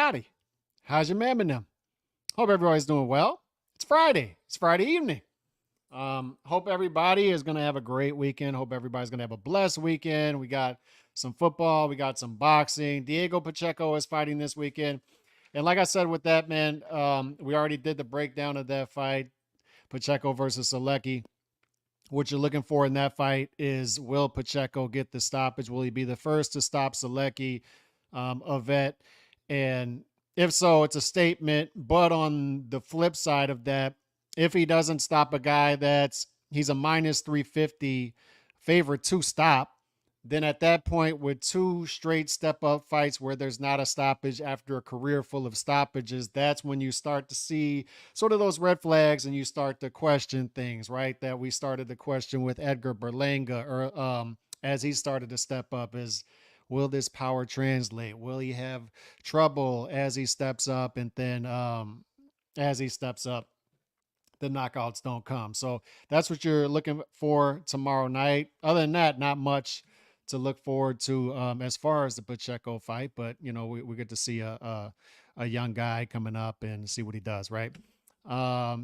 Scotty. How's your man and them? Hope everybody's doing well. It's Friday. It's Friday evening. Hope everybody is going to have a great weekend. Hope everybody's going to have a blessed weekend. We got some football. We got some boxing. Diego Pacheco is fighting this weekend. And like I said with that, man, we already did the breakdown of that fight, Pacheco versus Selecki. What you're looking for in that fight is, will Pacheco get the stoppage? Will he be the first to stop Selecki, a vet? And if so, it's a statement. But on the flip side of that, if he doesn't stop a guy he's a minus 350 favorite to stop, then at that point, with two straight step up fights where there's not a stoppage after a career full of stoppages, that's when you start to see sort of those red flags and you start to question things, right? That we started to question with Edgar Berlanga, or as he started to step up, is, will this power translate? Will he have trouble as he steps up? And then as he steps up, the knockouts don't come. So that's what you're looking for tomorrow night. Other than that, not much to look forward to as far as the Pacheco fight. But, you know, we get to see a young guy coming up and see what he does, right?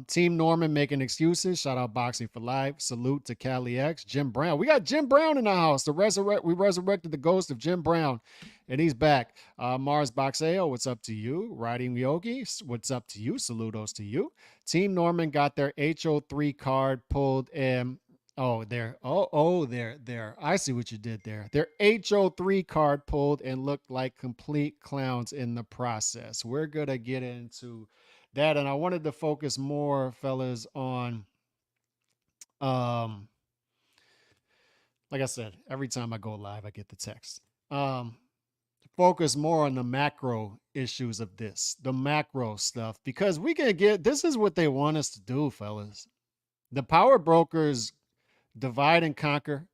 Team Norman making excuses. Shout out Boxing for Life. Salute to Cali X. Jim Brown. We got Jim Brown in the house. We resurrected the ghost of Jim Brown, and he's back. Mars Boxeo, what's up to you? Riding Yogi, what's up to you? Saludos to you. Team Norman got their HO3 card pulled in. Oh, there. There. I see what you did there. Their HO3 card pulled and looked like complete clowns in the process. We're going to get into that. And I wanted to focus more, fellas, on, like I said, every time I go live, I get the text. Focus more on the macro issues of this, the macro stuff, because this is what they want us to do, fellas. The power brokers divide and conquer,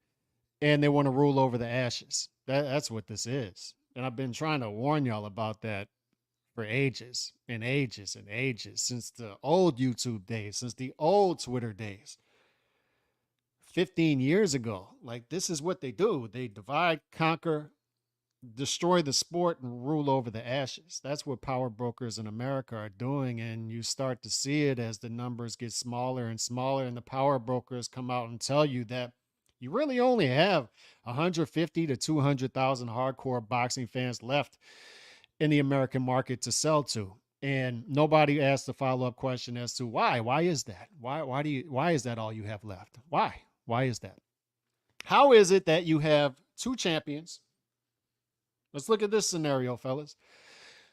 and they want to rule over the ashes. That's what this is. And I've been trying to warn y'all about that for ages and ages and ages, since the old YouTube days, since the old Twitter days, 15 years ago. Like, this is what they do. They divide, conquer, destroy the sport, and rule over the ashes. That's what power brokers in America are doing. And you start to see it as the numbers get smaller and smaller, and the power brokers come out and tell you that you really only have 150 to 200,000 hardcore boxing fans left in the American market to sell to. And nobody asked the follow-up question as to why. Why is that? Why is that all you have left? Why is that? How is it that you have two champions? Let's look at this scenario, fellas.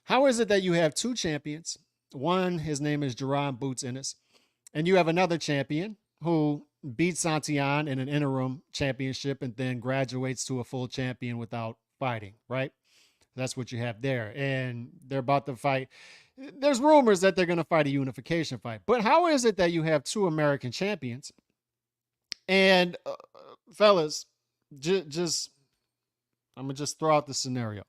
How is it that you have two champions? One, his name is Jerron Boots Ennis, and you have another champion who beats Santillan in an interim championship and then graduates to a full champion without fighting, right? That's what you have there. And they're about to fight. There's rumors that they're going to fight a unification fight. But how is it that you have two American champions? And fellas, I'm going to just throw out the scenario.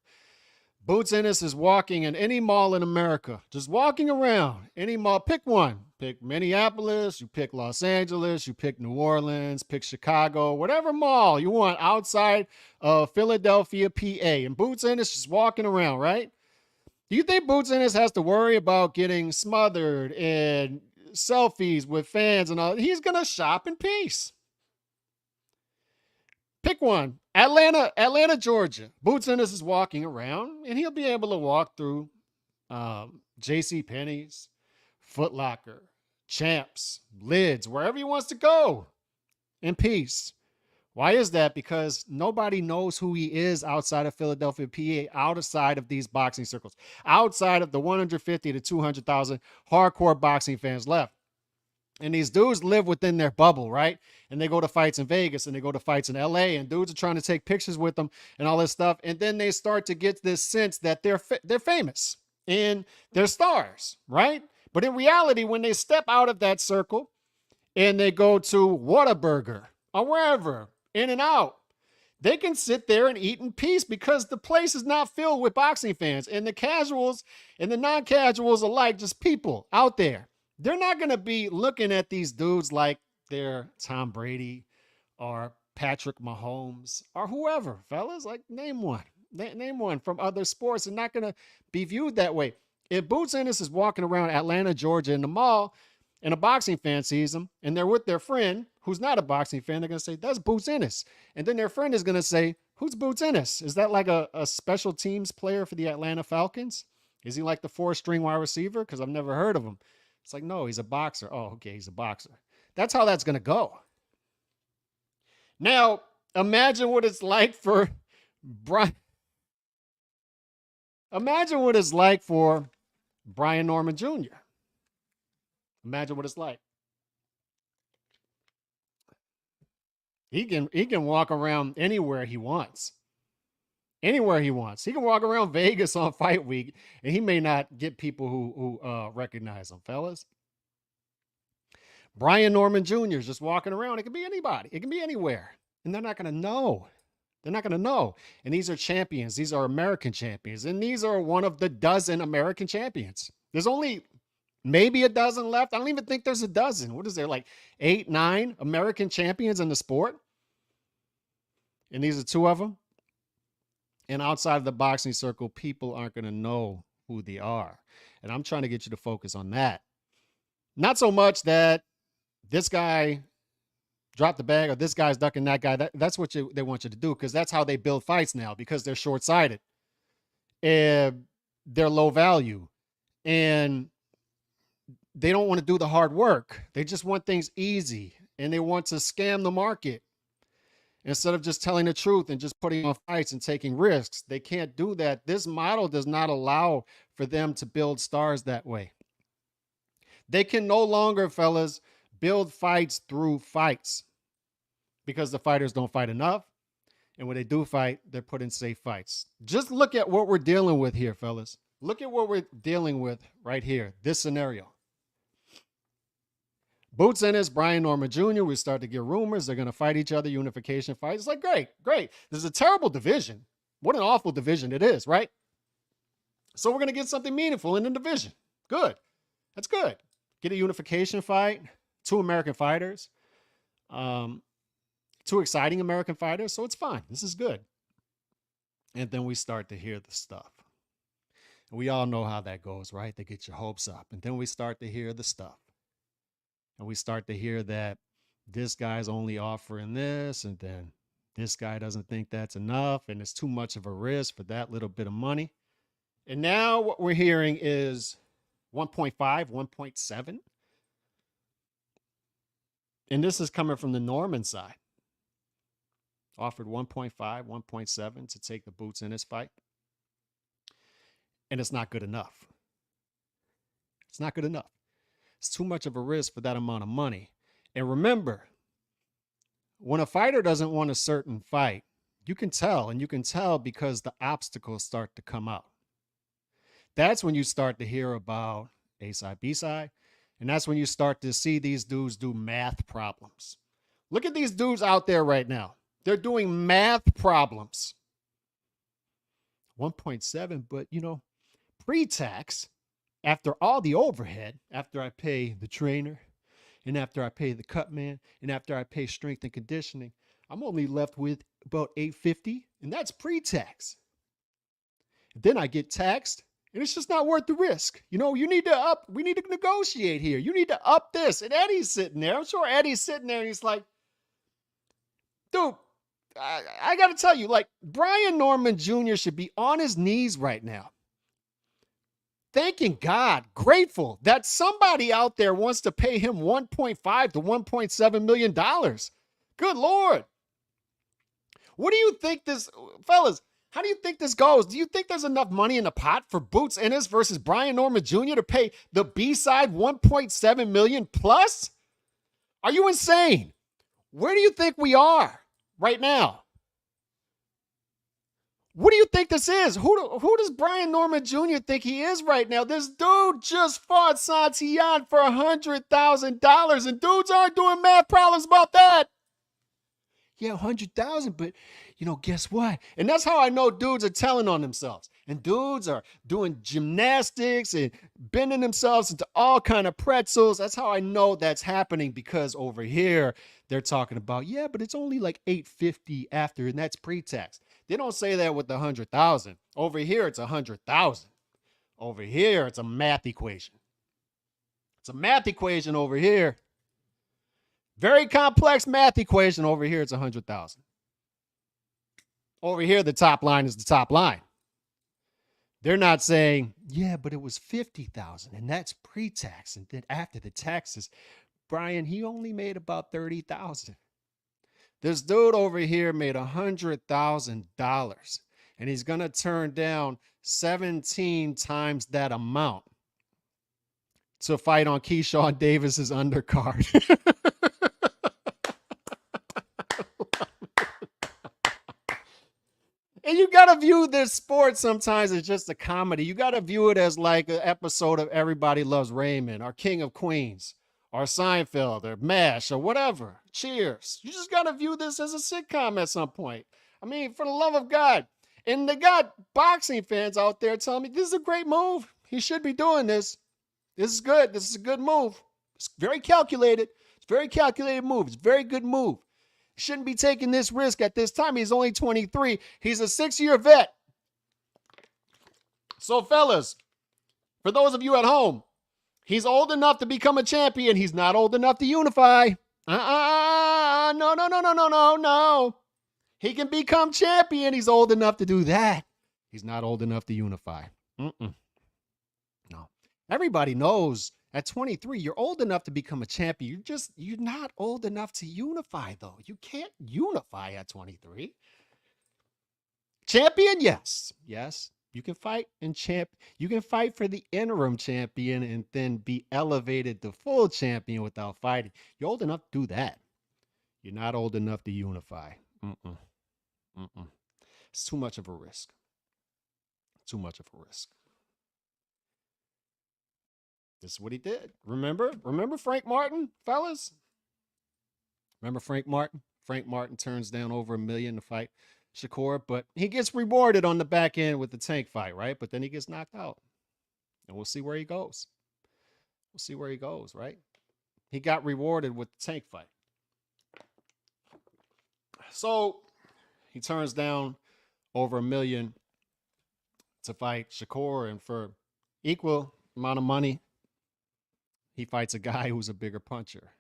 Boots Ennis is walking in any mall in America, just walking around any mall. Pick one. Pick Minneapolis, you pick Los Angeles, you pick New Orleans, pick Chicago, whatever mall you want outside of Philadelphia, PA. And Boots Ennis just walking around, right? Do you think Boots Ennis has to worry about getting smothered and selfies with fans and all? He's going to shop in peace. Pick one. Atlanta, Georgia. Boots Ennis is walking around, and he'll be able to walk through J.C. Penney's, Foot Locker, Champs, Lids, wherever he wants to go in peace. Why is that? Because nobody knows who he is outside of Philadelphia, PA, outside of these boxing circles, outside of the 150 to 200,000 hardcore boxing fans left. And these dudes live within their bubble, right? And they go to fights in Vegas and they go to fights in LA, and dudes are trying to take pictures with them and all this stuff. And then they start to get this sense that they're famous and they're stars, right? But in reality, when they step out of that circle and they go to Whataburger or wherever, In and Out, they can sit there and eat in peace because the place is not filled with boxing fans, and the casuals and the non-casuals alike, just people out there. They're not going to be looking at these dudes like they're Tom Brady or Patrick Mahomes or whoever, fellas. Like, name one. Name one from other sports. They're not going to be viewed that way. If Boots Ennis is walking around Atlanta, Georgia in the mall and a boxing fan sees him and they're with their friend who's not a boxing fan, they're going to say, that's Boots Ennis. And then their friend is going to say, who's Boots Ennis? Is that like a special teams player for the Atlanta Falcons? Is he like the 4-string wide receiver? Because I've never heard of him. It's like, no, he's a boxer. Oh, okay, he's a boxer. That's how that's going to go. Now, imagine what it's like for Brian. Imagine what it's like for Brian Norman Jr. Imagine what it's like. He can walk around anywhere he wants. Anywhere he wants. He can walk around Vegas on fight week, and he may not get people who recognize him, fellas. Brian Norman Jr. is just walking around. It can be anybody. It can be anywhere. And they're not going to know. They're not going to know. And these are champions. These are American champions. And these are one of the dozen American champions. There's only maybe a dozen left. I don't even think there's a dozen. What is there, like 8, 9 American champions in the sport? And these are 2 of them. And outside of the boxing circle, people aren't going to know who they are. And I'm trying to get you to focus on that. Not so much that this guy dropped the bag or this guy's ducking that guy. That's what they want you to do, because that's how they build fights now, because they're short-sighted. And they're low value. And they don't want to do the hard work. They just want things easy. And they want to scam the market. Instead of just telling the truth and just putting on fights and taking risks. They can't do that. This model does not allow for them to build stars that way. They can no longer, fellas, build fights through fights, because the fighters don't fight enough. And when they do fight, they're put in safe fights. Just look at what we're dealing with here, fellas. Look at what we're dealing with right here. This scenario. Boots Ennis, Brian Norman Jr., we start to get rumors. They're going to fight each other, unification fight. It's like, great. This is a terrible division. What an awful division it is, right? So we're going to get something meaningful in the division. Good. That's good. Get a unification fight. 2 American fighters. 2 exciting American fighters. So it's fine. This is good. And then we start to hear the stuff. We all know how that goes, right? They get your hopes up. And then we start to hear the stuff. And we start to hear that this guy's only offering this, and then this guy doesn't think that's enough, and it's too much of a risk for that little bit of money. And now what we're hearing is 1.5, 1.7. And this is coming from the Norman side. Offered 1.5, 1.7 to take the Boots in this fight. And it's not good enough. It's not good enough. It's too much of a risk for that amount of money. And remember, when a fighter doesn't want a certain fight, you can tell, and you can tell because the obstacles start to come out. That's when you start to hear about A side, B side, and that's when you start to see these dudes do math problems. Look at these dudes out there right now. They're doing math problems. 1.7, but pre-tax, after all the overhead, after I pay the trainer, and after I pay the cut man, and after I pay strength and conditioning, I'm only left with about $850, and that's pre-tax. Then I get taxed, and it's just not worth the risk. We need to negotiate here. You need to up this. And Eddie's sitting there. I'm sure Eddie's sitting there, and he's like, dude, I got to tell you, Brian Norman Jr. should be on his knees right now, thanking God, grateful that somebody out there wants to pay him $1.5 to $1.7 million. Good Lord. What do you think fellas, how do you think this goes? Do you think there's enough money in the pot for Boots Ennis versus Brian Norman Jr. to pay the B-side $1.7 million plus? Are you insane? Where do you think we are right now? What do you think this is? Who does Brian Norman Jr. think he is right now? This dude just fought Santillan for $100,000, and dudes aren't doing math problems about that. Yeah, 100,000, but guess what? And that's how I know dudes are telling on themselves. And dudes are doing gymnastics and bending themselves into all kind of pretzels. That's how I know that's happening, because over here they're talking about, yeah, but it's only like $850 after, and that's pre-tax. They don't say that with the 100,000. Over here, it's 100,000. Over here, it's a math equation. It's a math equation over here. Very complex math equation over here. It's 100,000. Over here, the top line is the top line. They're not saying, yeah, but it was 50,000 and that's pre-tax. And then after the taxes, Brian, he only made about 30,000. This dude over here made $100,000 and he's going to turn down 17 times that amount to fight on Keyshawn Davis's undercard. And you got to view this sport sometimes as just a comedy. You got to view it as like an episode of Everybody Loves Raymond or King of Queens or Seinfeld or MASH or whatever. Cheers. You just got to view this as a sitcom at some point. I mean, for the love of God. And they got boxing fans out there telling me this is a great move. He should be doing this. This is good. This is a good move. It's very calculated. It's a very calculated move. It's a very good move. Shouldn't be taking this risk at this time. He's only 23. He's a 6-year vet. So, fellas, for those of you at home, he's old enough to become a champion. He's not old enough to unify. No. He can become champion. He's old enough to do that. He's not old enough to unify. No. Everybody knows at 23, you're old enough to become a champion. You're not old enough to unify, though. You can't unify at 23. Champion, yes. Yes. You can fight you can fight for the interim champion and then be elevated to full champion without fighting. You're old enough to do that. You're not old enough to unify. It's too much of a risk. Too much of a risk. This is what he did. Remember Frank Martin, fellas? Remember Frank Martin? Frank Martin turns down over $1 million to fight Shakur, but he gets rewarded on the back end with the Tank fight, right? But then he gets knocked out. And we'll see where he goes. We'll see where he goes, right? He got rewarded with the Tank fight. So he turns down over $1 million to fight Shakur, and for equal amount of money, he fights a guy who's a bigger puncher.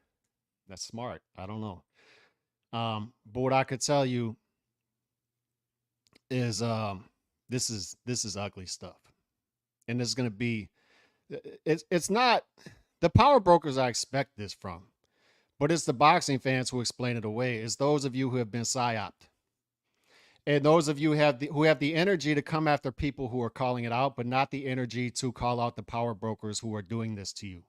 That's smart. I don't know. But what I could tell you is this is ugly stuff. And it's going to be, it's not the power brokers I expect this from, but it's the boxing fans who explain it away. It's those of you who have been psyoped. And those of you who have the energy to come after people who are calling it out, but not the energy to call out the power brokers who are doing this to you,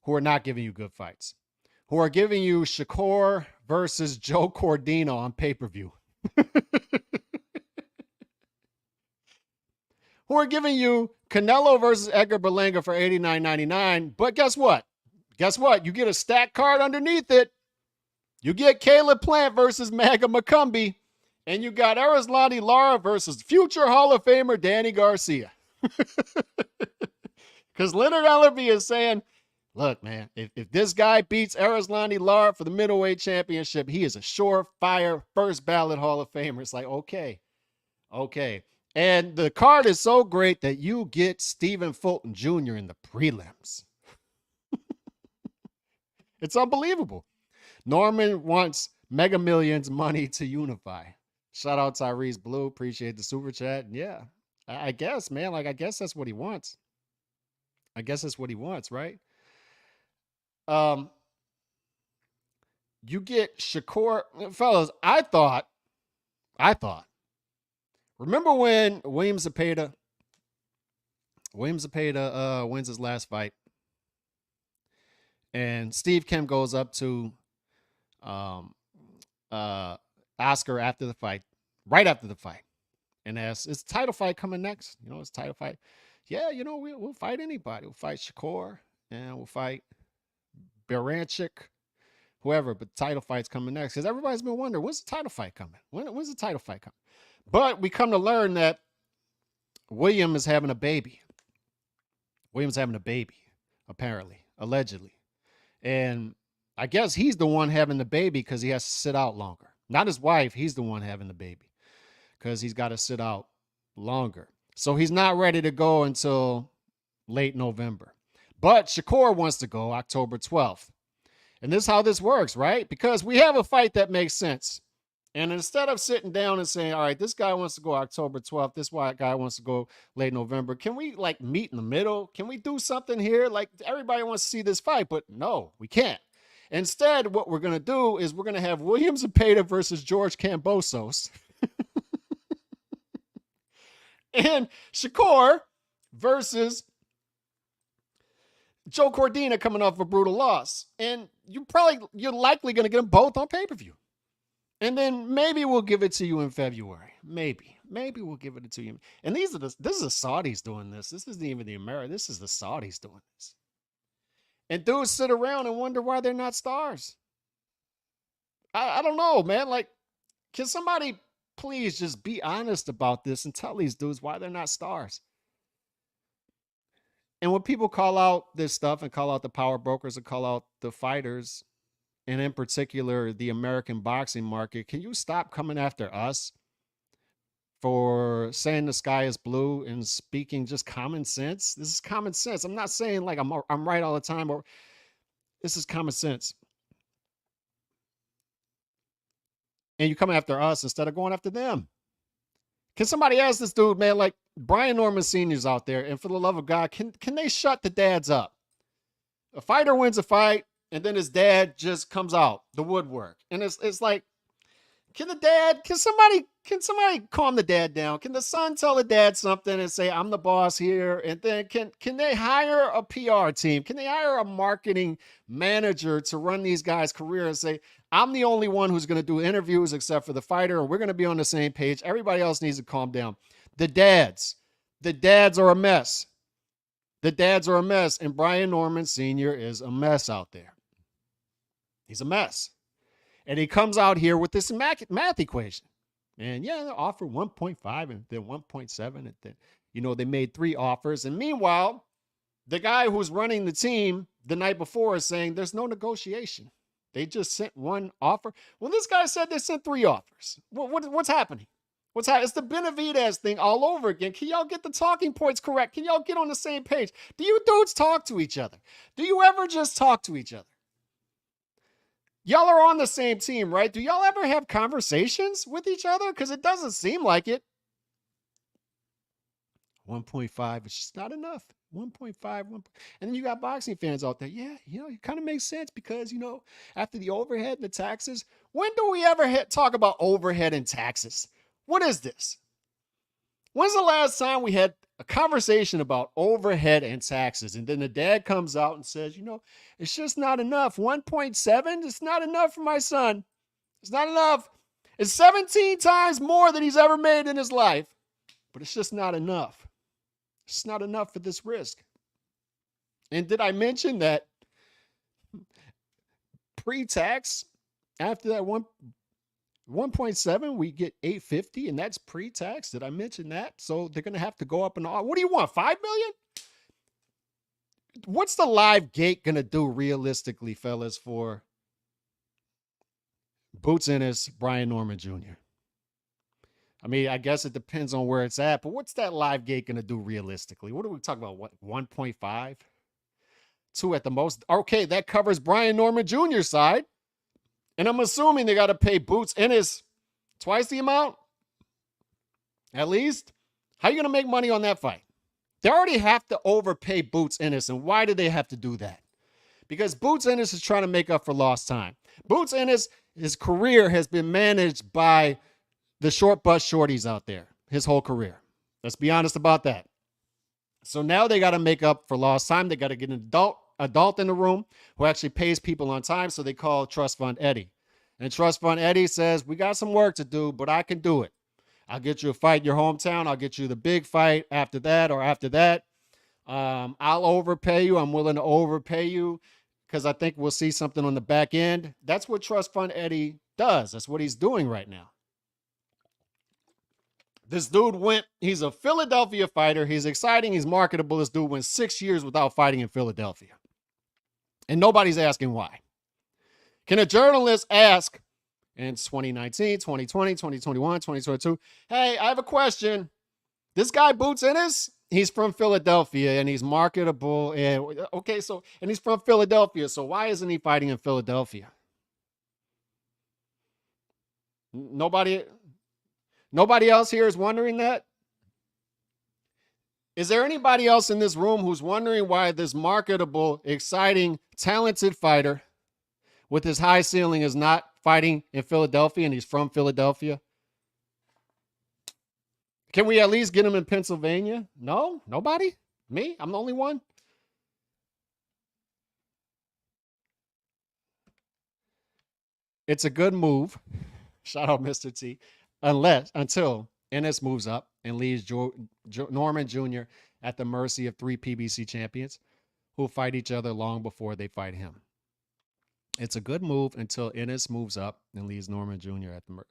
who are not giving you good fights, who are giving you Shakur versus Joe Cordino on pay-per-view, who are giving you Canelo versus Edgar Berlanga for $89.99. But guess what? You get a stack card underneath it. You get Caleb Plant versus Maga McCumbee, and you got Erislandy Lara versus future Hall of Famer Danny Garcia. Because Leonard Ellerbe is saying, look, man, if this guy beats Erislandy Lara for the middleweight championship, he is a surefire first ballot Hall of Famer. It's like, okay. And the card is so great that you get Stephen Fulton Jr. in the prelims. It's unbelievable. Norman wants Mega Millions money to unify. Shout out Tyrese Blue. Appreciate the super chat. Yeah, I guess, man. I guess that's what he wants. I guess that's what he wants, right? You get Shakur, fellas. I thought. Remember when William Zepeda wins his last fight, and Steve Kim goes up to Oscar after the fight, right after the fight, and asks, "Is the title fight coming next? It's title fight." Yeah, we'll fight anybody. We'll fight Shakur and we'll fight Baranchik, whoever, but the title fight's coming next. Because everybody's been wondering, when's the title fight coming? When's the title fight coming? But we come to learn that William is having a baby. William's having a baby, apparently, allegedly. And I guess he's the one having the baby because he has to sit out longer. Not his wife. He's the one having the baby because he's got to sit out longer. So he's not ready to go until late November. But Shakur wants to go October 12th. And this is how this works, right? Because we have a fight that makes sense. And instead of sitting down and saying, all right, this guy wants to go October 12th, this guy wants to go late November, can we like meet in the middle? Can we do something here? Like everybody wants to see this fight, but no, we can't. Instead, what we're going to do is we're going to have William Zepeda versus George Kambosos and Shakur versus Joe Cordina coming off a brutal loss. And you're likely going to get them both on pay-per-view. And then maybe we'll give it to you in February. Maybe we'll give it to you. And this is the Saudis doing this. This isn't even the Americans. This is the Saudis doing this. And dudes sit around and wonder why they're not stars. I don't know, man. Like, can somebody please just be honest about this and tell these dudes why they're not stars? And when people call out this stuff and call out the power brokers and call out the fighters, and in particular, the American boxing market, can you stop coming after us for saying the sky is blue and speaking just common sense? This is common sense. I'm not saying like I'm right all the time, or this is common sense. And you come after us instead of going after them. Can somebody ask this dude, man, like Brian Norman Sr.'s out there, and for the love of God, can they shut the dads up? A fighter wins a fight, and then his dad just comes out the woodwork. And it's like, can somebody calm the dad down? Can the son tell the dad something and say, I'm the boss here? And then can they hire a PR team? Can they hire a marketing manager to run these guys' career and say, I'm the only one who's going to do interviews except for the fighter, and we're going to be on the same page. Everybody else needs to calm down. The dads are a mess. The dads are a mess, and Brian Norman Sr. is a mess out there. He's a mess. And he comes out here with this math equation. And yeah, they offer 1.5 and then 1.7. And then, they made 3 offers. And meanwhile, the guy who's running the team the night before is saying there's no negotiation. They just sent 1 offer. Well, this guy said they sent 3 offers. What's happening? It's the Benavidez thing all over again. Can y'all get the talking points correct? Can y'all get on the same page? Do you dudes talk to each other? Do you ever just talk to each other? Y'all are on the same team, right? Do y'all ever have conversations with each other? Because it doesn't seem like it. 1.5 is just not enough. 1.5, 1. And then you got boxing fans out there. Yeah, it kind of makes sense because, after the overhead and the taxes, when do we ever talk about overhead and taxes? What is this? When's the last time we had a conversation about overhead and taxes? And then the dad comes out and says, it's just not enough. 1.7, it's not enough for my son. It's not enough. It's 17 times more than he's ever made in his life. But it's just not enough. It's not enough for this risk. And did I mention that pre-tax, after that 1.7, we get 850, and that's pre-tax. Did I mention that? So they're going to have to go up and all. What do you want, 5 million? What's the live gate going to do realistically, fellas, for Boots Ennis, Brian Norman Jr.? I mean, I guess it depends on where it's at, but what's that live gate going to do realistically? What are we talking about? What, 1.5? 2 at the most? Okay, that covers Brian Norman Jr.'s side. And I'm assuming they got to pay Boots Ennis twice the amount, at least. How are you going to make money on that fight? They already have to overpay Boots Ennis. And why do they have to do that? Because Boots Ennis is trying to make up for lost time. Boots Ennis, his career has been managed by the short bus shorties out there, his whole career. Let's be honest about that. So now they got to make up for lost time. They got to get an adult in the room who actually pays people on time. So they call Trust Fund Eddie. And Trust Fund Eddie says, we got some work to do, but I can do it. I'll get you a fight in your hometown. I'll get you the big fight after that or after that. I'll overpay you. I'm willing to overpay you because I think we'll see something on the back end. That's what Trust Fund Eddie does. That's what he's doing right now. This dude he's a Philadelphia fighter. He's exciting. He's marketable. This dude went 6 years without fighting in Philadelphia. And nobody's asking why. Can a journalist ask in 2019, 2020, 2021, 2022. Hey, I have a question. This guy Boots Ennis, he's from Philadelphia and he's marketable. And okay, so and he's from Philadelphia. So why isn't he fighting in Philadelphia? Nobody nobody else here is wondering that? Is there anybody else in this room who's wondering why this marketable, exciting, talented fighter with his high ceiling is not fighting in Philadelphia and he's from Philadelphia? Can we at least get him in Pennsylvania? No? Nobody? Me? I'm the only one? It's a good move. Shout out Mr. T. Until Ennis moves up and leaves Norman Jr. at the mercy of three PBC champions who fight each other long before they fight him. It's a good move until Ennis moves up and leaves Norman Jr. at the mercy.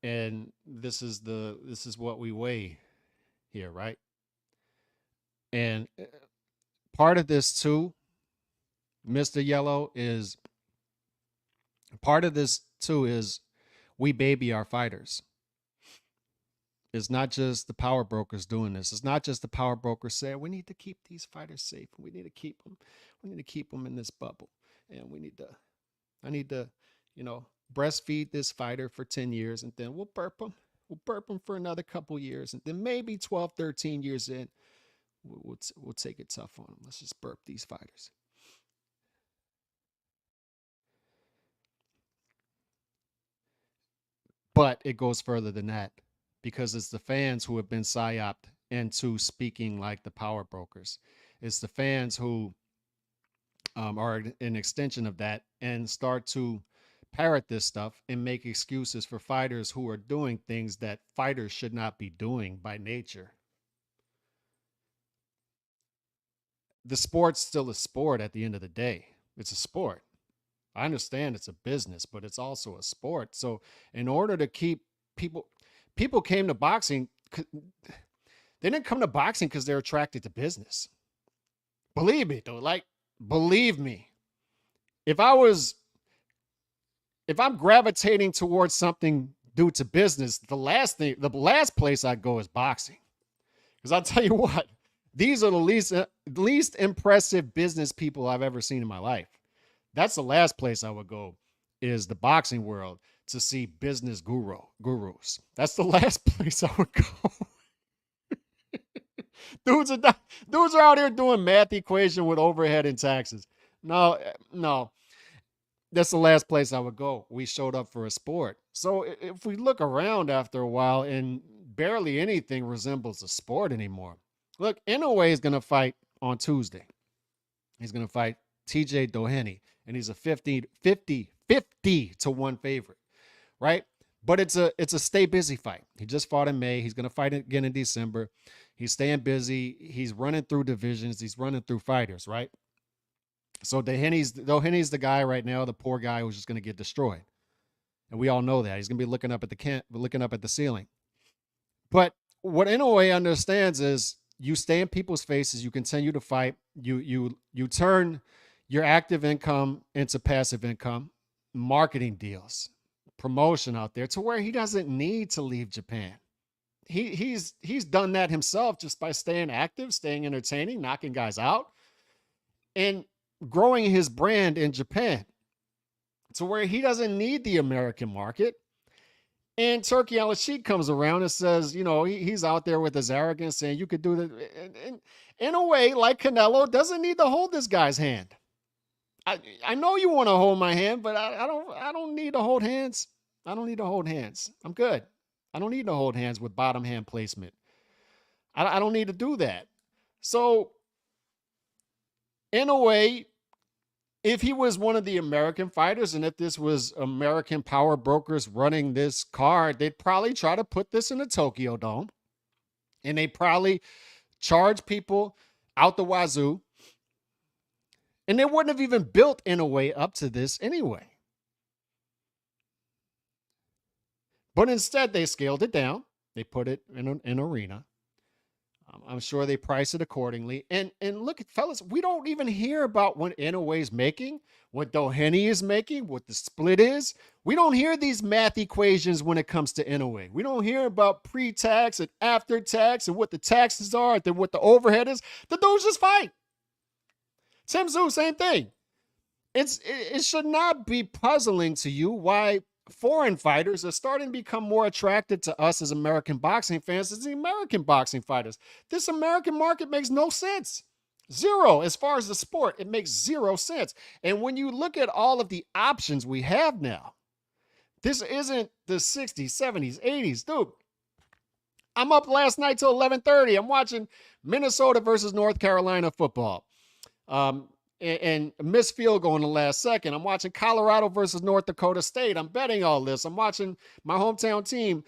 And this is what we weigh here, right? And part of this too, Mr. Yellow, is part of this too is we baby our fighters. It's not just the power brokers doing this. It's not just the power brokers saying we need to keep these fighters safe. We need to keep them. We need to keep them in this bubble, and I need to, breastfeed this fighter for 10 years, and then we'll burp them. We'll burp them for another couple years, and then maybe 12, 13 years in, we'll take it tough on them. Let's just burp these fighters. But it goes further than that because it's the fans who have been psyoped into speaking like the power brokers. It's the fans who are an extension of that and start to parrot this stuff and make excuses for fighters who are doing things that fighters should not be doing by nature. The sport's still a sport at the end of the day. It's a sport. I understand it's a business, but it's also a sport. So in order to keep people came to boxing, they didn't come to boxing because they're attracted to business. Believe me, though, believe me. If I'm gravitating towards something due to business, the last place I'd go is boxing. Because I'll tell you what, these are the least impressive business people I've ever seen in my life. That's the last place I would go, is the boxing world, to see business gurus. That's the last place I would go. dudes are out here doing math equation with overhead and taxes. No, that's the last place I would go. We showed up for a sport. So if we look around after a while and barely anything resembles a sport anymore. Look, Inoue is going to fight on Tuesday. He's going to fight TJ Doheny, and he's a 50 to 1 favorite, right? But it's a stay busy fight. He just fought in May. He's going to fight again in December. He's staying busy. He's running through divisions. He's running through fighters, right? So Doheny's the guy right now, the poor guy who's just going to get destroyed. And we all know that. He's going to be looking up at the ceiling. But what Inoue understands is you stay in people's faces, you continue to fight, you turn your active income into passive income, marketing deals, promotion out there to where he doesn't need to leave Japan. He's done that himself just by staying active, staying entertaining, knocking guys out, and growing his brand in Japan to where he doesn't need the American market. And Turkey Al-Sheikh comes around and says, he's out there with his arrogance saying you could do that. And in a way, like Canelo, doesn't need to hold this guy's hand. I know you want to hold my hand, but I don't need to hold hands. I don't need to hold hands. I'm good. I don't need to hold hands with bottom hand placement. I don't need to do that. So in a way, if he was one of the American fighters and if this was American power brokers running this card, they'd probably try to put this in the Tokyo Dome. And they probably charge people out the wazoo. And they wouldn't have even built Inoue up to this anyway. But instead, they scaled it down. They put it in an arena. I'm sure they price it accordingly. And look, fellas, we don't even hear about what Inoue's making, what Doheny is making, what the split is. We don't hear these math equations when it comes to NOA. We don't hear about pre-tax and after-tax and what the taxes are and what the overhead is. The dudes just fight. Tim Tszyu, same thing. It should not be puzzling to you why foreign fighters are starting to become more attracted to us as American boxing fans as the American boxing fighters. This American market makes no sense. Zero. As far as the sport, it makes zero sense. And when you look at all of the options we have now, this isn't the 60s, 70s, 80s. Dude, I'm up last night till 11:30. I'm watching Minnesota versus North Carolina football. And missed field goal in the last second. I'm watching Colorado versus North Dakota State. I'm betting all this. I'm watching my hometown team,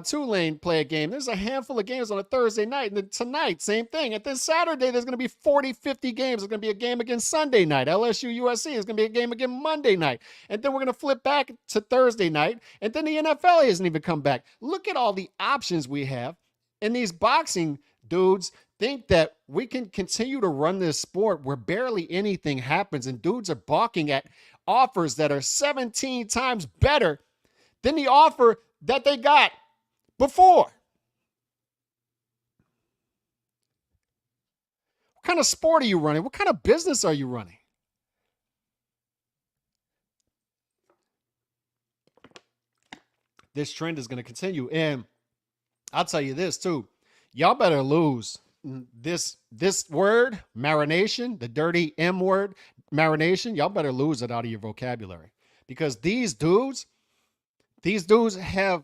Tulane, play a game. There's a handful of games on a Thursday night. And then tonight, same thing. And then Saturday, there's going to be 40, 50 games. There's going to be a game again Sunday night. LSU, USC. There's going to be a game again Monday night. And then we're going to flip back to Thursday night. And then the NFL hasn't even come back. Look at all the options we have. And these boxing dudes think that we can continue to run this sport where barely anything happens and dudes are balking at offers that are 17 times better than the offer that they got before. What kind of sport are you running? What kind of business are you running? This trend is going to continue. And I'll tell you this too. Y'all better lose this word, marination, the dirty M word, marination. Y'all better lose it out of your vocabulary, because these dudes have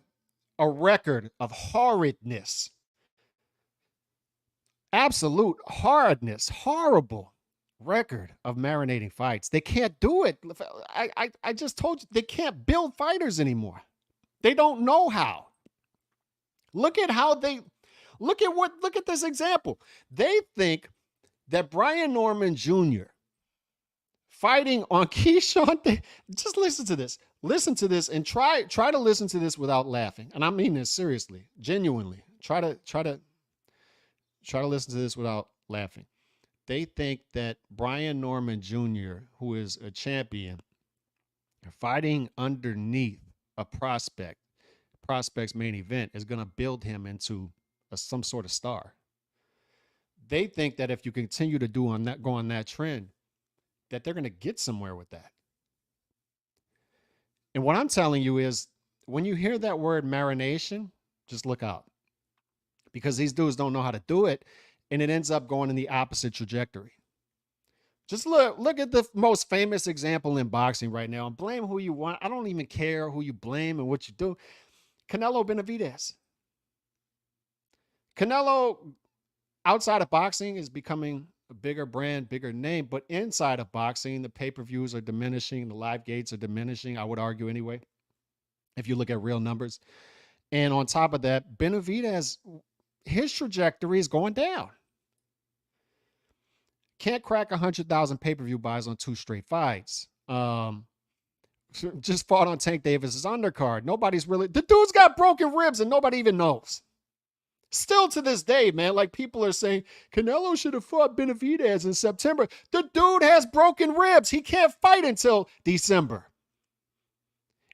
a record of horridness, absolute hardness, horrible record of marinating fights. They can't do it. I just told you, they can't build fighters anymore. They don't know how. Look at this example. They think that Brian Norman Jr. fighting on Keyshawn, just listen to this. Listen to this and try to listen to this without laughing. And I mean this seriously, genuinely. Try to listen to this without laughing. They think that Brian Norman Jr., who is a champion, fighting underneath a prospect's main event, is going to build him into some sort of star. They think that if you continue to go on that trend, that they're going to get somewhere with that. And what I'm telling you is, when you hear that word marination, just look out, because these dudes don't know how to do it, and it ends up going in the opposite trajectory. Just look at the most famous example in boxing right now, and blame who you want. I don't even care who you blame and what you do. Canelo Benavidez. Canelo, outside of boxing, is becoming a bigger brand, bigger name, but inside of boxing, the pay-per-views are diminishing, the live gates are diminishing, I would argue anyway, if you look at real numbers. And on top of that, Benavidez, his trajectory is going down. Can't crack 100,000 pay-per-view buys on 2 straight fights. Just fought on Tank Davis's undercard. The dude's got broken ribs and nobody even knows. Still to this day, man, like, people are saying Canelo should have fought Benavidez in September. The dude has broken ribs. He can't fight until December.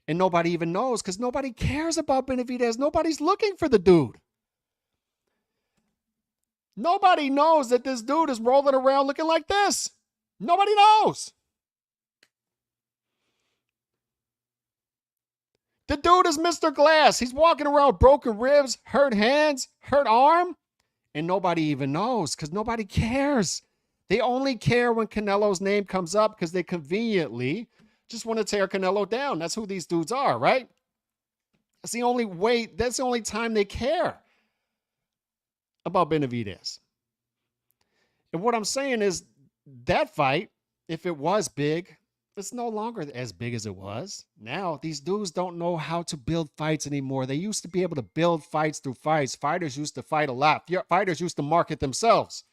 And nobody even knows, because nobody cares about Benavidez. Nobody's looking for the dude. Nobody knows that this dude is rolling around looking like this. Nobody knows. The dude is Mr. Glass. He's walking around with broken ribs, hurt hands, hurt arm, and nobody even knows, because nobody cares. They only care when Canelo's name comes up, because they conveniently just want to tear Canelo down. That's who these dudes are, right? That's the only way. That's the only time they care about Benavidez. And what I'm saying is, that fight, if it was big, it's no longer as big as it was. Now, these dudes don't know how to build fights anymore. They used to be able to build fights through fights. Fighters used to fight a lot. Fighters used to market themselves.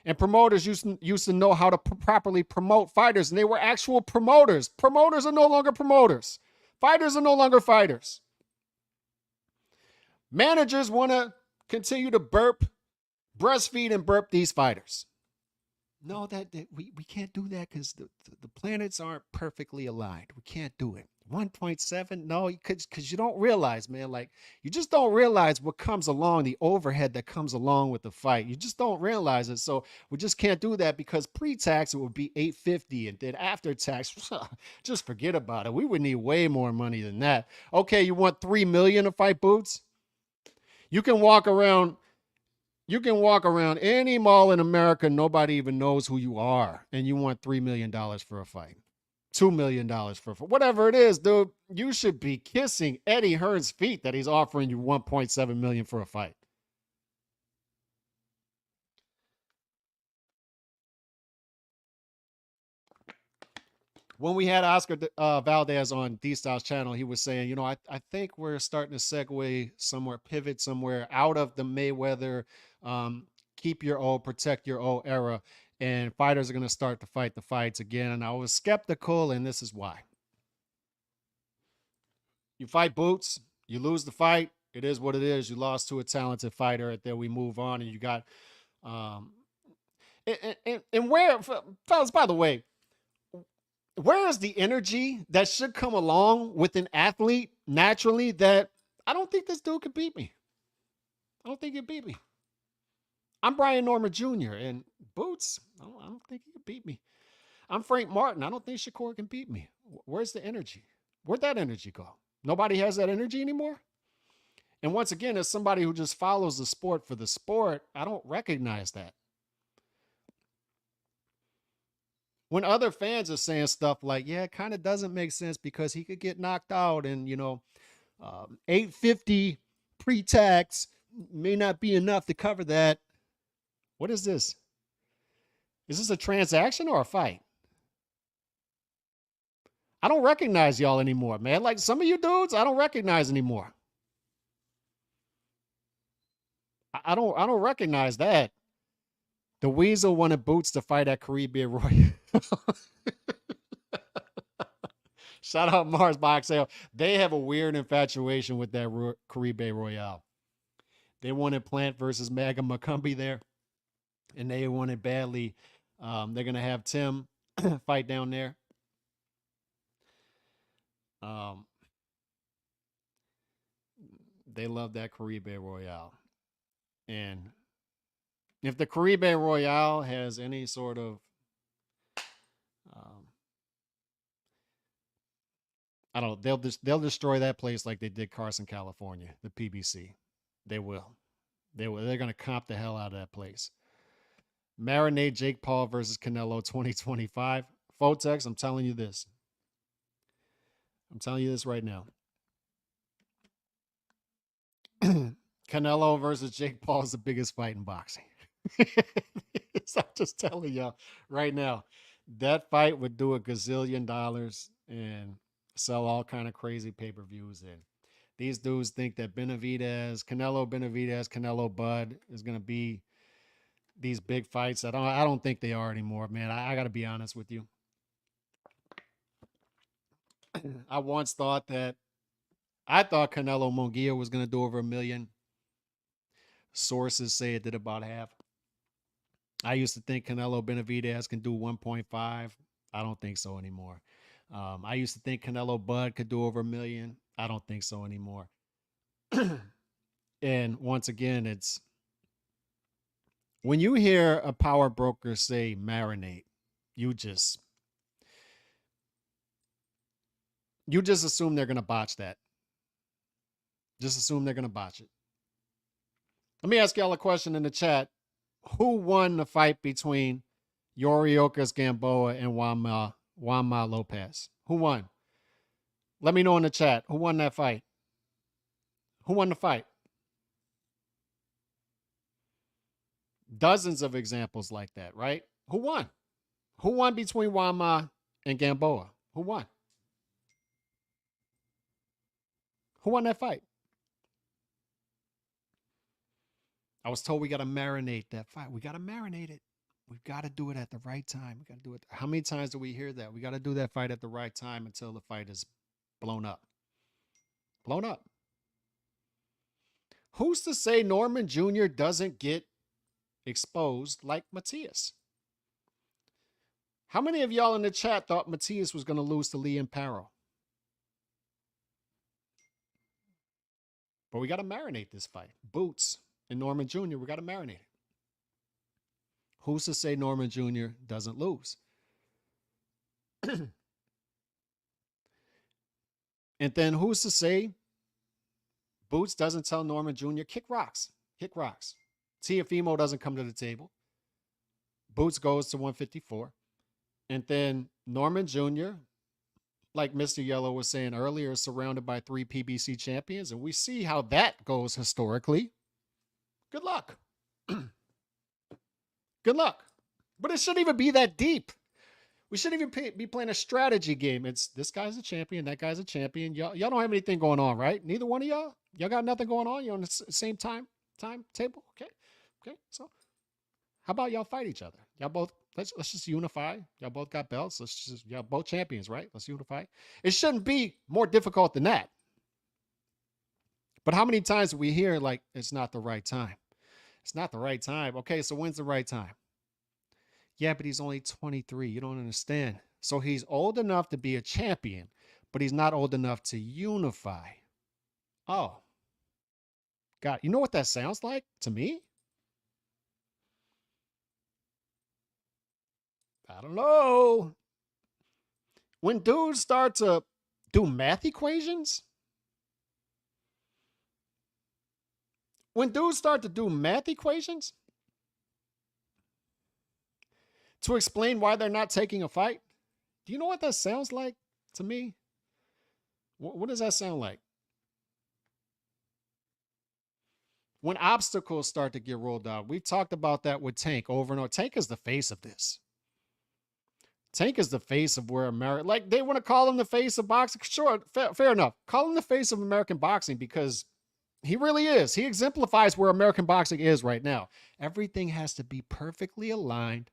And promoters used to know how to properly promote fighters. And they were actual promoters. Promoters are no longer promoters. Fighters are no longer fighters. Managers want to continue to breastfeed and burp these fighters. No, that we can't do that, because the planets aren't perfectly aligned. We can't do it. 1.7? No, because you don't realize, man. Like, you just don't realize what comes along, the overhead that comes along with the fight. You just don't realize it. So we just can't do that because pre-tax it would be 850, and then after tax, just forget about it. We would need way more money than that. Okay, you want 3 million to fight Boots? You can walk around. You can walk around any mall in America. Nobody even knows who you are, and you want $3 million for a fight. $2 million for whatever it is, dude. You should be kissing Eddie Hearn's feet that he's offering you 1.7 million for a fight. When we had Oscar Valdez on D Styles channel, he was saying, I think we're starting to segue somewhere, pivot somewhere out of the Mayweather, um, keep your O, protect your O era, and fighters are going to start to fight the fights again. And I was skeptical, and this is why. You fight Boots, you lose the fight. It is what it is. You lost to a talented fighter. And then we move on, and you got um, and where, fellas, by the way, where is the energy that should come along with an athlete naturally that I don't think this dude could beat me? I don't think he beat me. I'm Brian Norman Jr. and Boots. I don't think he could beat me. I'm Frank Martin. I don't think Shakur can beat me. Where's the energy? Where'd that energy go? Nobody has that energy anymore. And once again, as somebody who just follows the sport for the sport, I don't recognize that. When other fans are saying stuff like, yeah, it kind of doesn't make sense because he could get knocked out and, 850 pre-tax may not be enough to cover that. What is this? Is this a transaction or a fight? I don't recognize y'all anymore, man. Like some of you dudes, I don't recognize anymore. I don't recognize that. The Weasel wanted Boots to fight at Caribbean Royal. Shout out Mars Boxeo. They have a weird infatuation with that Caribbean Royale. They wanted Plant versus Maga McCumbee there, and they wanted badly. They're gonna have Tim fight down there. Um, they love that Caribbean Royale, and if the Caribbean Royale has any sort of um, I don't know. They'll destroy that place like they did Carson, California, the PBC. They will. They will. They're gonna comp the hell out of that place. Marinate Jake Paul versus Canelo 2025. Fotex, I'm telling you this. I'm telling you this right now. Canelo versus Jake Paul is the biggest fight in boxing. I'm just telling y'all right now. That fight would do a gazillion dollars and sell all kind of crazy pay-per-views. And these dudes think that Benavidez, Canelo Bud is gonna be these big fights. I don't think they are anymore, man. I gotta be honest with you. I thought Canelo Munguia was gonna do over 1 million. Sources say it did about half. I used to think Canelo Benavidez can do 1.5. I don't think so anymore. I used to think Canelo Bud could do over 1 million. I don't think so anymore. And once again, it's when you hear a power broker say marinate, you just assume they're gonna botch that. Just assume they're gonna botch it. Let me ask y'all a question in the chat. Who won the fight between Yoriokas Gamboa and Juanma Lopez? Who won? Let me know in the chat. Who won that fight? Who won the fight? Dozens of examples like that, right? Who won? Who won between Juanma and Gamboa? Who won? Who won that fight? I was told we got to marinate that fight. We got to marinate it. We've got to do it at the right time. We got to do it. How many times do we hear that? We got to do that fight at the right time until the fight is blown up. Blown up. Who's to say Norman Jr. doesn't get exposed like Matias? How many of y'all in the chat thought Matias was going to lose to Liam Parrow? But we got to marinate this fight. Boots and Norman Jr., we got to marinate it. Who's to say Norman Jr. doesn't lose? And then who's to say Boots doesn't tell Norman Jr., kick rocks, kick rocks. Teofimo doesn't come to the table. Boots goes to 154. And then Norman Jr., like Mr. Yellow was saying earlier, is surrounded by 3 PBC champions. And we see how that goes historically. Good luck. Good luck. But it shouldn't even be that deep. We shouldn't even be playing a strategy game. It's this guy's a champion, that guy's a champion. Y'all don't have anything going on, right? Neither one of y'all? Y'all got nothing going on? You're on the same timetable? Okay. Okay. So how about y'all fight each other? Y'all both, let's just unify. Y'all both got belts. Y'all both champions, right? Let's unify. It shouldn't be more difficult than that. But how many times do we hear like, it's not the right time? It's not the right time. Okay, so when's the right time? Yeah, but he's only 23. You don't understand. So he's old enough to be a champion, but he's not old enough to unify. Oh, God. You know what that sounds like to me? I don't know. When dudes start to do math equations, to explain why they're not taking a fight, do you know what that sounds like to me? What does that sound like? When obstacles start to get rolled out, we've talked about that with Tank over and over. Tank is the face of this. Tank is the face of where America, like they want to call him the face of boxing. Sure, fair enough. Call him the face of American boxing because he really is. He exemplifies where American boxing is right now. Everything has to be perfectly aligned.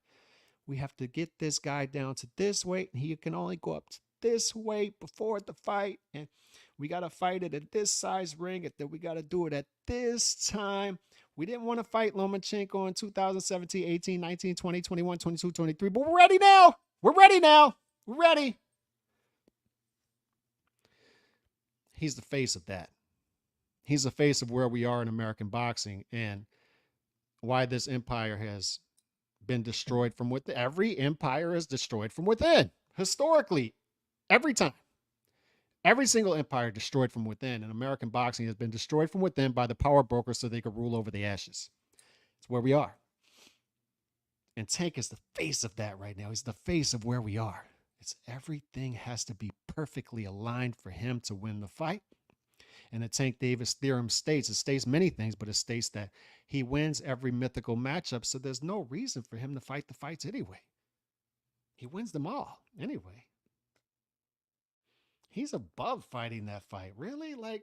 We have to get this guy down to this weight, and he can only go up to this weight before the fight. And we got to fight it at this size ring, and then we got to do it at this time. We didn't want to fight Lomachenko in 2017, 18, 19, 20, 21, 22, 23, but we're ready now. We're ready now. We're ready. He's the face of that. He's the face of where we are in American boxing and why this empire has been destroyed from within. Every empire is destroyed from within. Historically, every time. Every single empire destroyed from within. And American boxing has been destroyed from within by the power brokers so they could rule over the ashes. It's where we are. And Tank is the face of that right now. He's the face of where we are. It's everything has to be perfectly aligned for him to win the fight. And the Tank Davis theorem states, it states many things, but it states that he wins every mythical matchup. So there's no reason for him to fight the fights anyway. He wins them all anyway. He's above fighting that fight. Really? Like,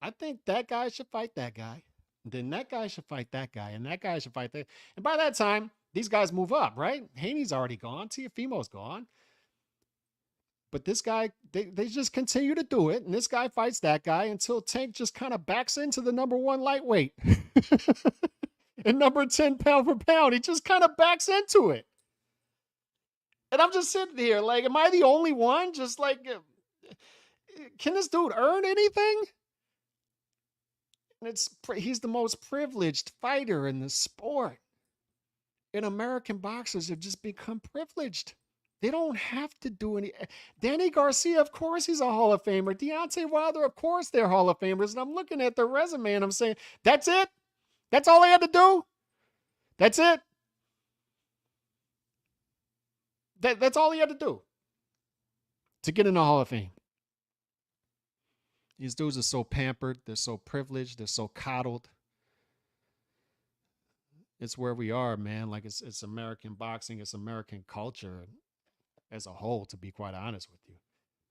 I think that guy should fight that guy. Then that guy should fight that guy. And that guy should fight that. And by that time, these guys move up, right? Haney's already gone. Teofimo's gone. But this guy, they just continue to do it. And this guy fights that guy until Tank just kind of backs into the number 1 lightweight. And number 10 pound for pound. He just kind of backs into it. And I'm just sitting here like, am I the only one? Just like, can this dude earn anything? And he's the most privileged fighter in the sport. And American boxers have just become privileged. They don't have to do any. Danny Garcia, of course, he's a Hall of Famer. Deontay Wilder, of course, they're Hall of Famers. And I'm looking at their resume and I'm saying, that's it? That's all they had to do? That's it? That's all he had to do to get in the Hall of Fame. These dudes are so pampered. They're so privileged. They're so coddled. It's where we are, man. Like it's American boxing. It's American culture as a whole, to be quite honest with you.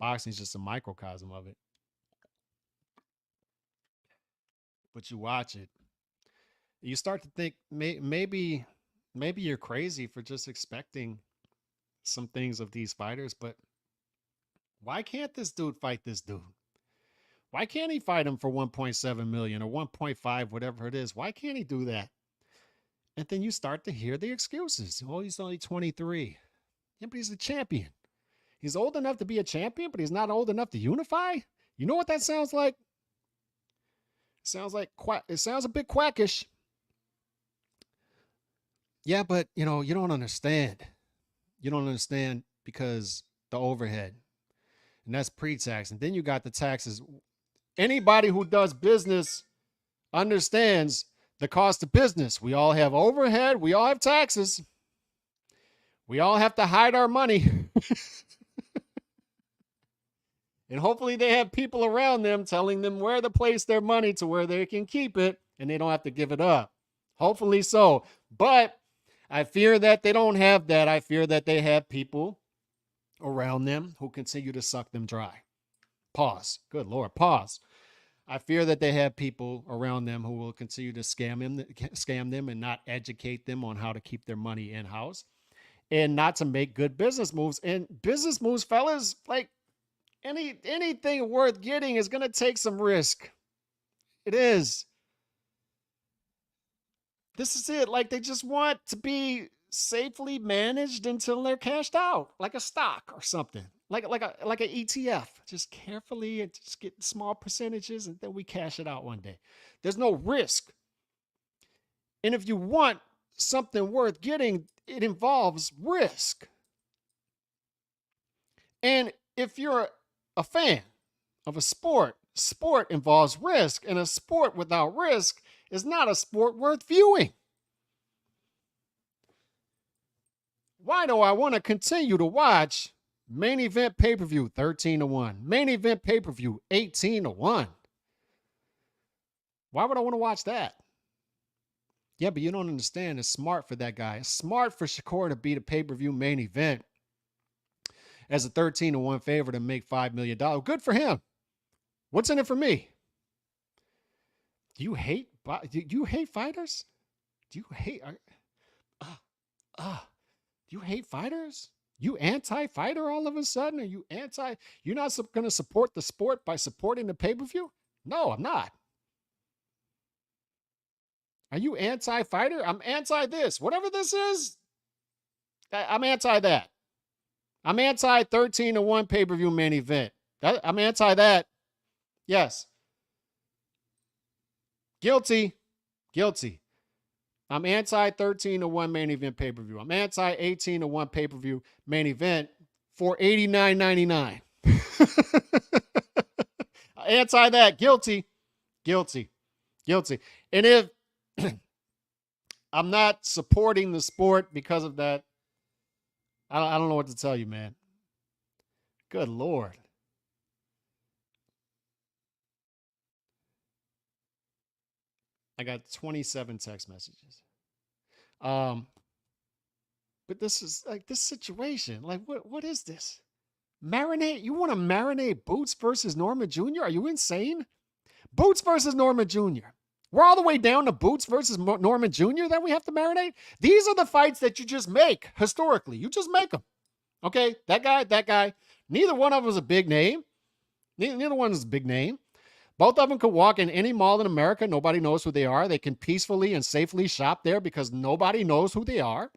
Boxing is just a microcosm of it. But you watch it, you start to think maybe you're crazy for just expecting some things of these fighters, but why can't this dude fight this dude? Why can't he fight him for 1.7 million or 1.5, whatever it is? Why can't he do that? And then you start to hear the excuses. Oh, he's only 23. Yeah, but he's a champion. He's old enough to be a champion, but he's not old enough to unify. You know what that sounds like? It Sounds like quack. It sounds a bit quackish. Yeah, but you don't understand. You don't understand because the overhead, and that's pre-tax, and then you got the taxes. Anybody who does business understands the cost of business. We all have overhead. We all have taxes. We all have to hide our money. And hopefully they have people around them telling them where to place their money to where they can keep it and they don't have to give it up. Hopefully so. But I fear that they don't have that. I fear that they have people around them who continue to suck them dry. Pause. Good Lord. Pause. I fear that they have people around them who will continue to scam them and not educate them on how to keep their money in house and not to make good business moves. And business moves, fellas, like anything worth getting is going to take some risk. It is. This is it. Like they just want to be safely managed until they're cashed out, like a stock or something, like an ETF. Just carefully and just get small percentages, and then we cash it out one day. There's no risk. And if you want something worth getting, it involves risk. And if you're a fan of a sport involves risk, and a sport without risk is not a sport worth viewing. Why do I want to continue to watch main event pay-per-view 13-1, main event pay-per-view 18-1? Why would I want to watch that? Yeah, but you don't understand. It's smart for that guy. It's smart for Shakur to beat a pay-per-view main event as a 13-1 favorite and make $5 million. Good for him. What's in it for me? Do you hate fighters? Do you hate you hate fighters? You anti-fighter all of a sudden? Are you anti? You're not going to support the sport by supporting the pay-per-view? No, I'm not. Are you anti-fighter? I'm anti this. Whatever this is, I'm anti that. I'm anti 13-1 pay-per-view main event. I'm anti that. Yes. Guilty. I'm anti 13-1 main event pay-per-view. I'm anti 18-1 pay-per-view main event for $89.99. Anti that. Guilty. And if I'm not supporting the sport because of that, I don't know what to tell you, man. Good Lord. I got 27 text messages. But this is like this situation. Like, what is this? Marinate? You want to marinate Boots versus Norman Jr.? Are you insane? Boots versus Norman Jr. We're all the way down to Boots versus Norman Jr. that we have to marinate. These are the fights that you just make historically. You just make them. Okay, that guy. Neither one of them is a big name. Neither one is a big name. Both of them could walk in any mall in America. Nobody knows who they are. They can peacefully and safely shop there because nobody knows who they are.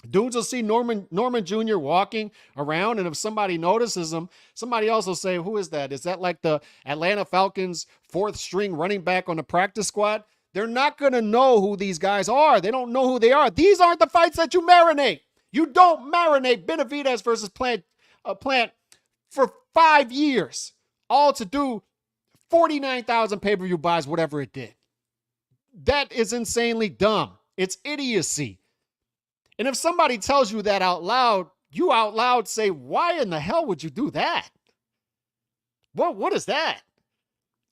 Dudes will see Norman Jr. walking around, and if somebody notices him, somebody else will say, who is that? Is that like the Atlanta Falcons fourth string running back on the practice squad? They're not going to know who these guys are. They don't know who they are. These aren't the fights that you marinate. You don't marinate Benavidez versus Plant for 5 years, all to do 49,000 pay-per-view buys, whatever it did. That is insanely dumb. It's idiocy. And if somebody tells you that out loud, you out loud say, why in the hell would you do that? What is that?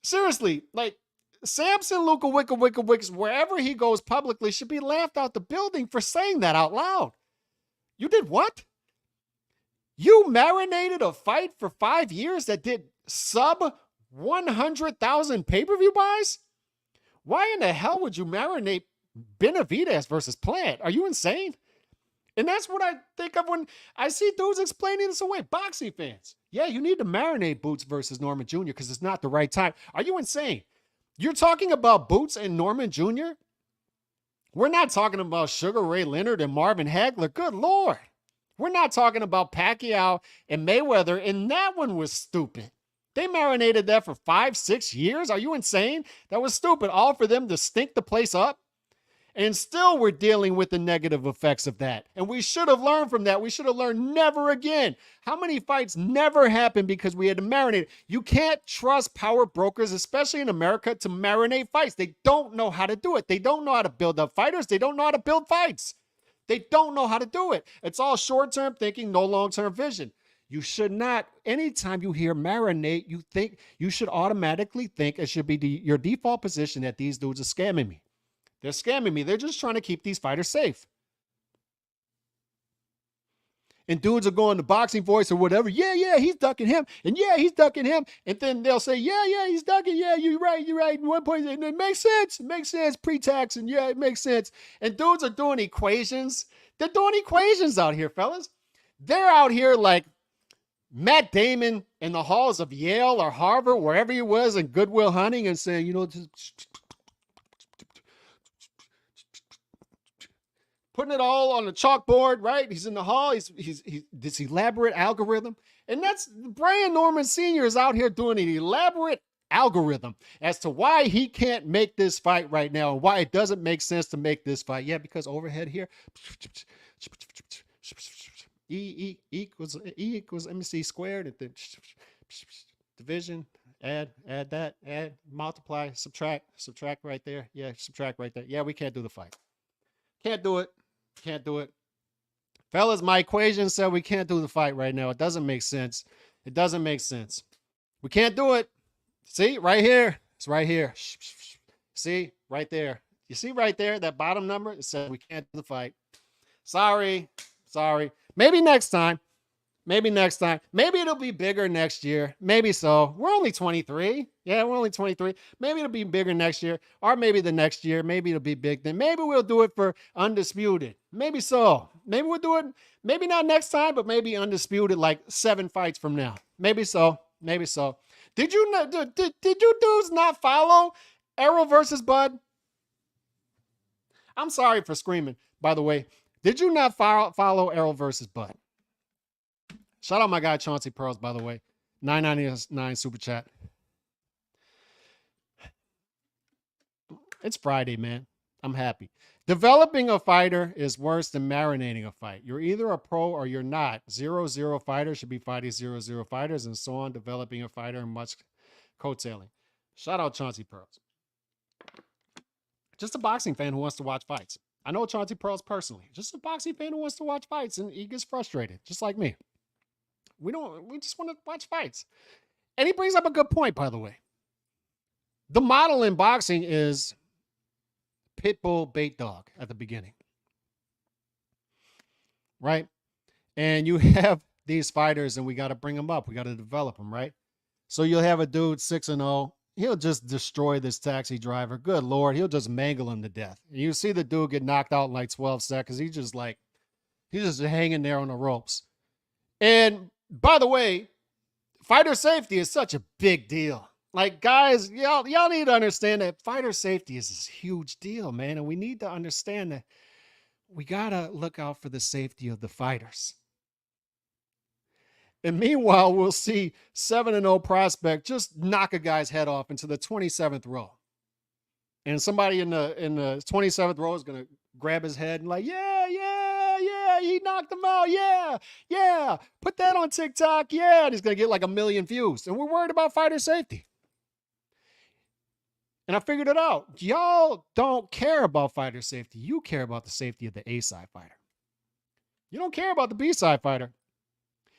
Seriously, like Samson Luka Wicks, wherever he goes publicly, should be laughed out the building for saying that out loud. You did what? You marinated a fight for 5 years that did sub 100,000 pay-per-view buys? Why in the hell would you marinate Benavidez versus Plant? Are you insane? And that's what I think of when I see dudes explaining this away. Boxing fans. Yeah, you need to marinate Boots versus Norman Jr. because it's not the right time. Are you insane? You're talking about Boots and Norman Jr.? We're not talking about Sugar Ray Leonard and Marvin Hagler. Good Lord. We're not talking about Pacquiao and Mayweather, and that one was stupid. They marinated that for 5-6 years. Are you insane? That was stupid. All for them to stink the place up. And still we're dealing with the negative effects of that. And we should have learned from that. We should have learned never again. How many fights never happened because we had to marinate? You can't trust power brokers, especially in America, to marinate fights. They don't know how to do it. They don't know how to build up fighters. They don't know how to build fights. They don't know how to do it. It's all short-term thinking, no long-term vision. You should not, anytime you hear marinate, you should automatically think it should be your default position that these dudes are scamming me. They're scamming me. They're just trying to keep these fighters safe. And dudes are going to boxing voice or whatever. Yeah, he's ducking him. And yeah, he's ducking him. And then they'll say, yeah, he's ducking. Yeah, you're right. In one point, and it makes sense. It makes sense. Pre-tax. And yeah, it makes sense. And dudes are doing equations. They're doing equations out here, fellas. They're out here like Matt Damon in the halls of Yale or Harvard, wherever he was, in Good Will Hunting, and saying, putting it all on the chalkboard, right? He's in the hall. He's this elaborate algorithm. And that's Brian Norman Sr. is out here doing an elaborate algorithm as to why he can't make this fight right now and why it doesn't make sense to make this fight. Yeah, because overhead here. E equals MC squared. And then division. Add that. Add, multiply, subtract right there. Yeah, subtract right there. Yeah, we can't do the fight. Can't do it. Can't do it. Fellas, my equation said we can't do the fight right now. It doesn't make sense. It doesn't make sense. We can't do it. See, right here. It's right here. See, right there. You see right there, that bottom number? It said we can't do the fight. Sorry. Maybe next time. Maybe it'll be bigger next year. Maybe so. We're only 23. Yeah, we're only 23. Maybe it'll be bigger next year. Or maybe the next year. Maybe it'll be big then. Maybe we'll do it for Undisputed. Maybe so. Maybe we'll do it. Maybe not next time, but maybe Undisputed like 7 fights from now. Maybe so. Did you dudes not follow Errol versus Bud? I'm sorry for screaming, by the way. Did you not follow Errol versus Bud? Shout out my guy Chauncey Pearls, by the way. $9.99 super chat. It's Friday, man. I'm happy. Developing a fighter is worse than marinating a fight. You're either a pro or you're not. 0-0 fighters should be fighting 0-0 fighters, and so on. Developing a fighter and much coattailing. Shout out Chauncey Pearls. Just a boxing fan who wants to watch fights. I know Chauncey Pearls personally. Just a boxing fan who wants to watch fights, and he gets frustrated, just like me. We just want to watch fights. And he brings up a good point, by the way. The model in boxing is pit bull, bait dog at the beginning. Right? And you have these fighters and we got to bring them up. We got to develop them, right? So you'll have a dude 6-0. He'll just destroy this taxi driver. Good Lord. He'll just mangle him to death. And you see the dude get knocked out in like 12 seconds. He's just hanging there on the ropes. And by the way, fighter safety is such a big deal. Like, guys, y'all need to understand that fighter safety is this huge deal, man. And we need to understand that we got to look out for the safety of the fighters. And meanwhile, we'll see 7-0 prospect just knock a guy's head off into the 27th row. And somebody in the 27th row is going to grab his head and like, yeah, he knocked him out. Yeah. Put that on TikTok. Yeah. And he's going to get like 1 million views. And we're worried about fighter safety. And I figured it out. Y'all don't care about fighter safety. You care about the safety of the A-side fighter. You don't care about the B-side fighter.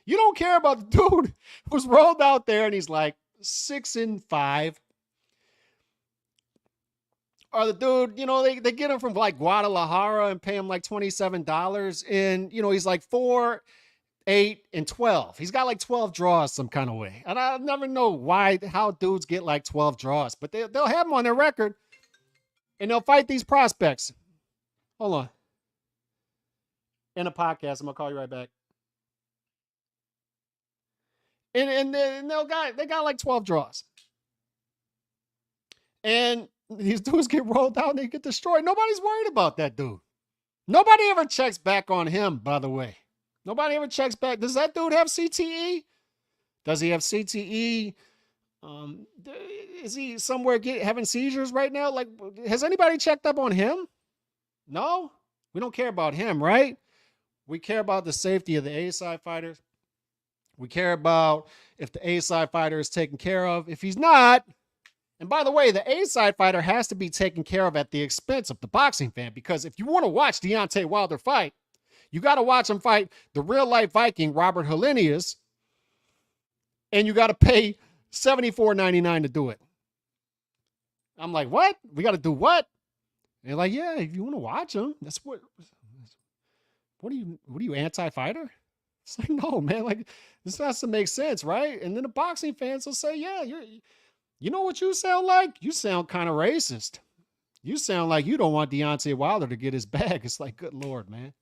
You don't care about the dude who's rolled out there and he's like 6-5. Or the dude, they get him from like Guadalajara and pay him like $27. And, he's like 4, 8, and 12. He's got like 12 draws some kind of way. And I never know how dudes get like 12 draws. But they'll have them on their record. And they'll fight these prospects. Hold on. In a podcast, I'm going to call you right back. And they got like 12 draws. And these dudes get rolled out and they get destroyed. Nobody's worried about that dude. Nobody ever checks back on him, by the way. Nobody ever checks back. Does that dude have CTE? Does he have CTE? Is he somewhere having seizures right now? Like, has anybody checked up on him? No, we don't care about him, right? We care about the safety of the A-side fighters. We care about if the A-side fighter is taken care of. If he's not, and by the way, the A-side fighter has to be taken care of at the expense of the boxing fan, because if you want to watch Deontay Wilder fight, you got to watch him fight the real-life Viking, Robert Helenius, and you got to pay $74.99 to do it. I'm like, what? We got to do what? And they're like, yeah, if you want to watch him, that's what are you, anti-fighter? It's like, no, man, like, this has to make sense, right? And then the boxing fans will say, yeah, you know what you sound like? You sound kind of racist. You sound like you don't want Deontay Wilder to get his bag. It's like, good Lord, man.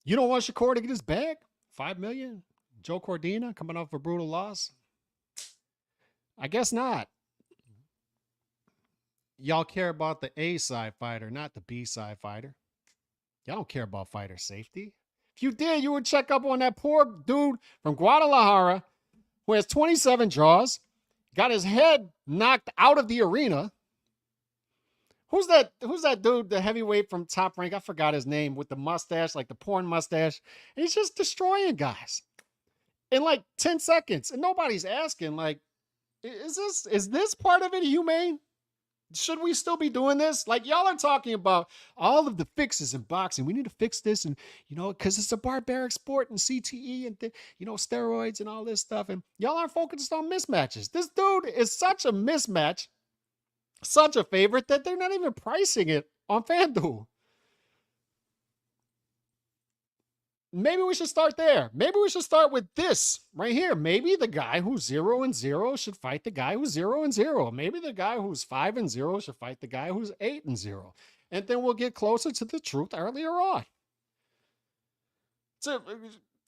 You don't want Shakur to get his bag? $5 million? Joe Cordina coming off a brutal loss? I guess not. Y'all care about the A-side fighter, not the B-side fighter. Y'all don't care about fighter safety. If you did, you would check up on that poor dude from Guadalajara who has 27 draws, got his head knocked out of the arena. Who's that dude, the heavyweight from Top Rank? I forgot his name, with the mustache, like the porn mustache. And he's just destroying guys in like 10 seconds. And nobody's asking, like, is this part of it humane? Should we still be doing this? Like, y'all are talking about all of the fixes in boxing. We need to fix this, and because it's a barbaric sport, and CTE and steroids and all this stuff. And y'all aren't focused on mismatches. This dude is such a mismatch, such a favorite, that they're not even pricing it on FanDuel. Maybe we should start there. Maybe we should start with this right here. Maybe the guy who's 0-0 should fight the guy who's 0-0. Maybe the guy who's 5-0 should fight the guy who's 8-0. And then we'll get closer to the truth earlier on.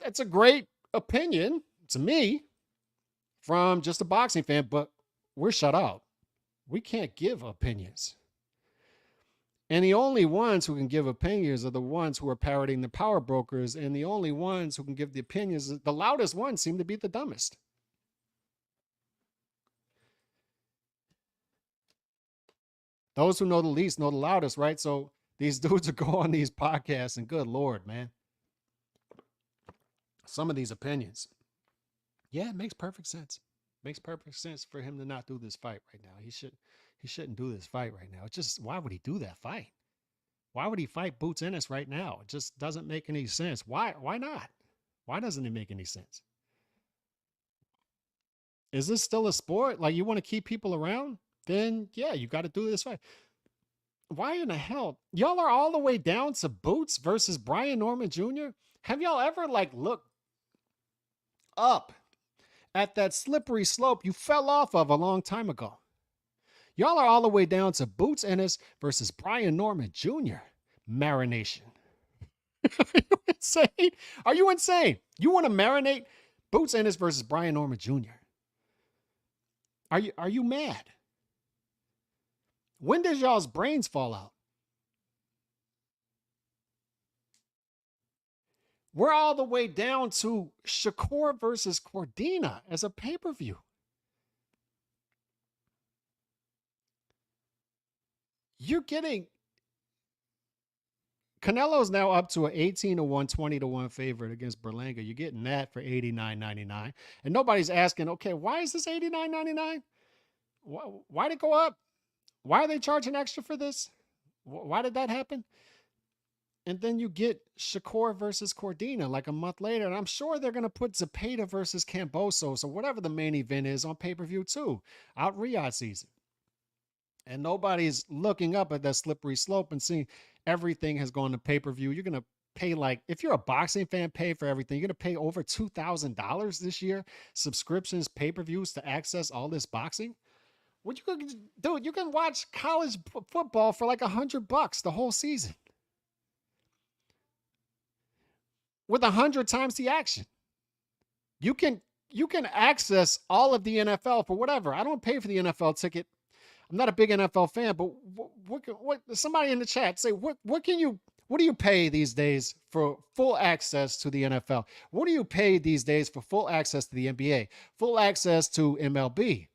It's a great opinion to me from just a boxing fan, but we're shut out. We can't give opinions. And the only ones who can give opinions are the ones who are parroting the power brokers. And the only ones who can give the opinions, the loudest ones, seem to be the dumbest. Those who know the least know the loudest, right? So these dudes will go on these podcasts, and good Lord, man. Some of these opinions. Yeah, it makes perfect sense. Makes perfect sense for him to not do this fight right now. He shouldn't do this fight right now. It's just, why would he do that fight? Why would he fight Boots Ennis right now? It just doesn't make any sense. Why not? Why doesn't it make any sense? Is this still a sport? Like, you want to keep people around? Then yeah, you got to do this fight. Why in the hell? Y'all are all the way down to Boots versus Brian Norman Jr.? Have y'all ever looked up at that slippery slope you fell off of a long time ago? Y'all are all the way down to Boots Ennis versus Brian Norman Jr. Marination. Are you insane? Are you insane? You want to marinate Boots Ennis versus Brian Norman Jr.? Are you mad? When does y'all's brains fall out? We're all the way down to Shakur versus Cordina as a pay-per-view. You're getting Canelo's now up to an 18-1, 20-1 favorite against Berlanga. You're getting that for $89.99. And nobody's asking, okay, why is this $89.99? Why did it go up? Why are they charging extra for this? Why did that happen? And then you get Shakur versus Cordina like a month later. And I'm sure they're going to put Zepeda versus Cambosos or whatever the main event is on pay-per-view too, out Riyadh season. And nobody's looking up at that slippery slope and seeing everything has gone to pay-per-view. You're going to pay, like, if you're a boxing fan, pay for everything. You're going to pay over $2,000 this year, subscriptions, pay-per-views to access all this boxing. What you can do? You can watch college football for like $100 the whole season with 100 times the action. You can access all of the NFL for whatever. I don't pay for the NFL ticket. I'm not a big NFL fan, but what somebody in the chat say, what can you What do you pay these days for full access to the NFL? What do you pay these days for full access to the NBA? Full access to MLB?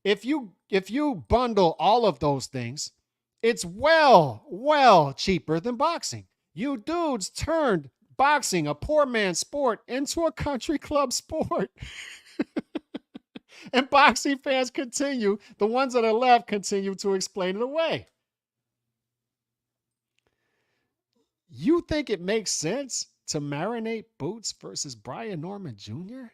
If you bundle all of those things, it's well cheaper than boxing. You dudes turned boxing, a poor man's sport, into a country club sport. And boxing fans continue, the ones that are left continue to explain it away. You think it makes sense to marinate Boots versus Brian Norman Jr.?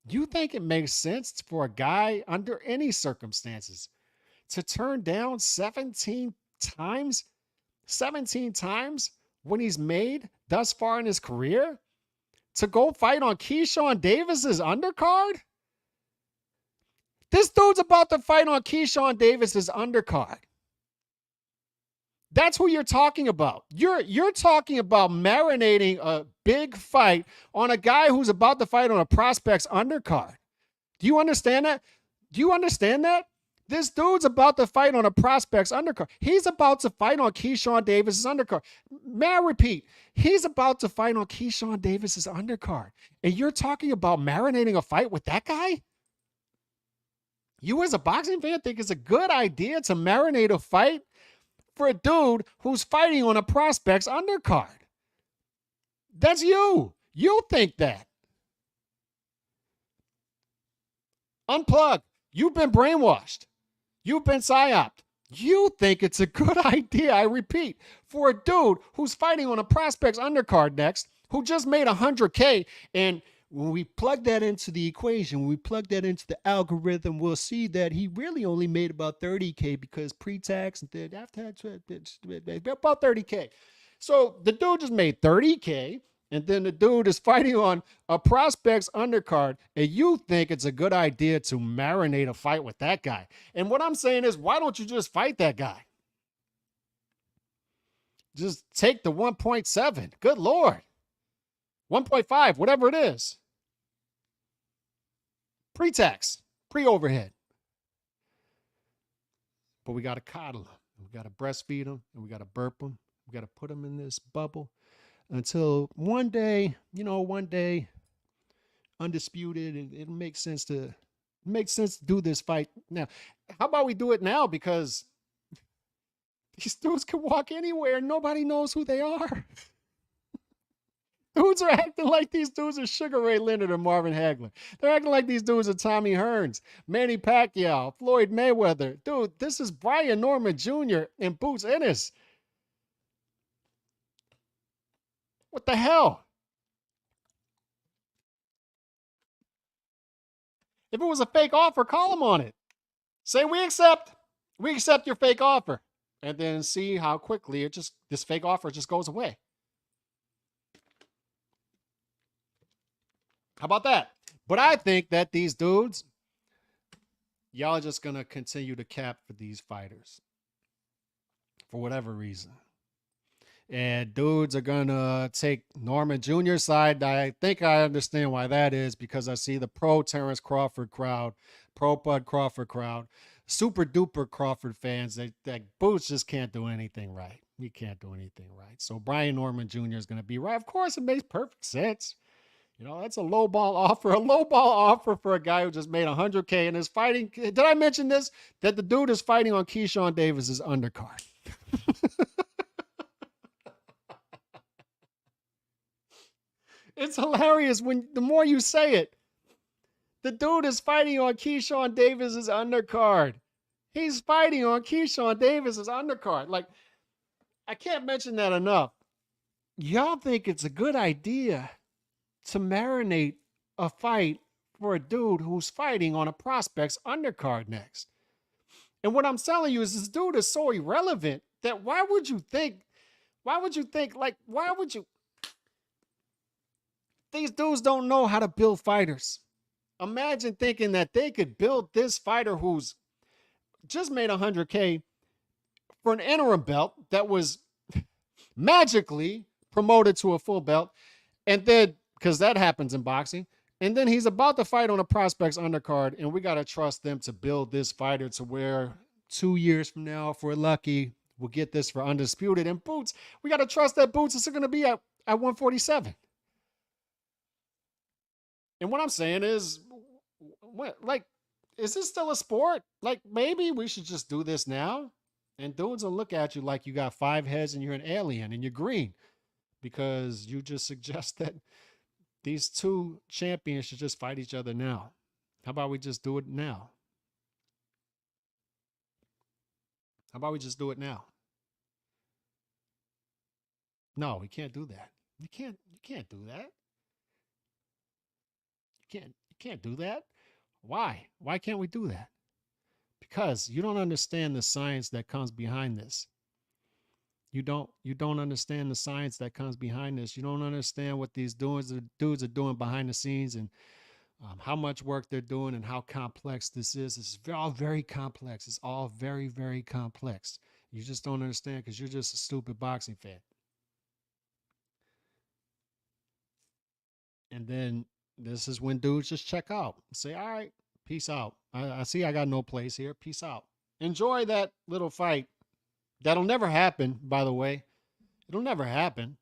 You think it makes sense for a guy under any circumstances to turn down 17 times, 17 times when he's made thus far in his career to go fight on Keyshawn Davis's undercard? This dude's about to fight on Keyshawn Davis's undercard. That's who you're talking about. You're talking about marinating a big fight on a guy who's about to fight on a prospect's undercard. Do you understand that? Do you understand that? This dude's about to fight on a prospect's undercard. He's about to fight on Keyshawn Davis's undercard. May I repeat? He's about to fight on Keyshawn Davis's undercard. And you're talking about marinating a fight with that guy? You as a boxing fan think it's a good idea to marinate a fight for a dude who's fighting on a prospect's undercard? That's you. You think that. Unplug. You've been brainwashed. You've been psyoped. You think it's a good idea, I repeat, for a dude who's fighting on a prospect's undercard next, who just made 100K, and when we plug that into the equation, when we plug that into the algorithm, we'll see that he really only made about 30K because pre-tax and then after about 30K. So the dude just made 30K, and then the dude is fighting on a prospect's undercard, and you think it's a good idea to marinate a fight with that guy. And what I'm saying is, why don't you just fight that guy? Just take the 1.7. Good Lord. 1.5, whatever it is. Pre-tax, pre-overhead. But we got to coddle them. We got to breastfeed them, and we got to burp them. We got to put them in this bubble until one day, undisputed, and it makes sense to do this fight now. How about we do it now? Because these dudes can walk anywhere and nobody knows who they are. Dudes are acting like these dudes are Sugar Ray Leonard or Marvin Hagler. They're acting like these dudes are Tommy Hearns, Manny Pacquiao, Floyd Mayweather. Dude, this is Brian Norman Jr. and Boots Ennis. What the hell? If it was a fake offer, call them on it. Say, we accept your fake offer. And then see how quickly this fake offer just goes away. How about that? But I think that these dudes, y'all are just going to continue to cap for these fighters for whatever reason. And dudes are going to take Norman Jr.'s side. I think I understand why that is, because I see the pro Terrence Crawford crowd, pro Bud Crawford crowd, super duper Crawford fans that Boots just can't do anything right. He can't do anything right. So Brian Norman Jr. is going to be right. Of course, it makes perfect sense. That's a low ball offer for a guy who just made 100K and is fighting. Did I mention this? That the dude is fighting on Keyshawn Davis's undercard. It's hilarious when the more you say it. The dude is fighting on Keyshawn Davis's undercard. He's fighting on Keyshawn Davis's undercard. Like, I can't mention that enough. Y'all think it's a good idea to marinate a fight for a dude who's fighting on a prospect's undercard next. And what I'm telling you is this dude is so irrelevant that why would you think, these dudes don't know how to build fighters. Imagine thinking that they could build this fighter who's just made 100K for an interim belt that was magically promoted to a full belt, and then, because that happens in boxing. And then he's about to fight on a prospect's undercard, and we got to trust them to build this fighter to where 2 years from now, if we're lucky, will get this for undisputed. And Boots, we got to trust that Boots is going to be at 147. And what I'm saying is, what, like, is this still a sport? Like, maybe we should just do this now. And dudes will look at you like you got 5 heads and you're an alien and you're green because you just suggest that these 2 champions should just fight each other now. How about we just do it now? How about we just do it now? No, we can't do that. You can't do that. You can't do that. Why? Why can't we do that? Because you don't understand the science that comes behind this. You don't understand the science that comes behind this. You don't understand what these dudes are doing behind the scenes, and how much work they're doing and how complex this is. It's all very complex. It's all very, very complex. You just don't understand because you're just a stupid boxing fan. And then this is when dudes just check out and say, all right, peace out. I see I got no place here. Peace out. Enjoy that little fight. That'll never happen, by the way. It'll never happen.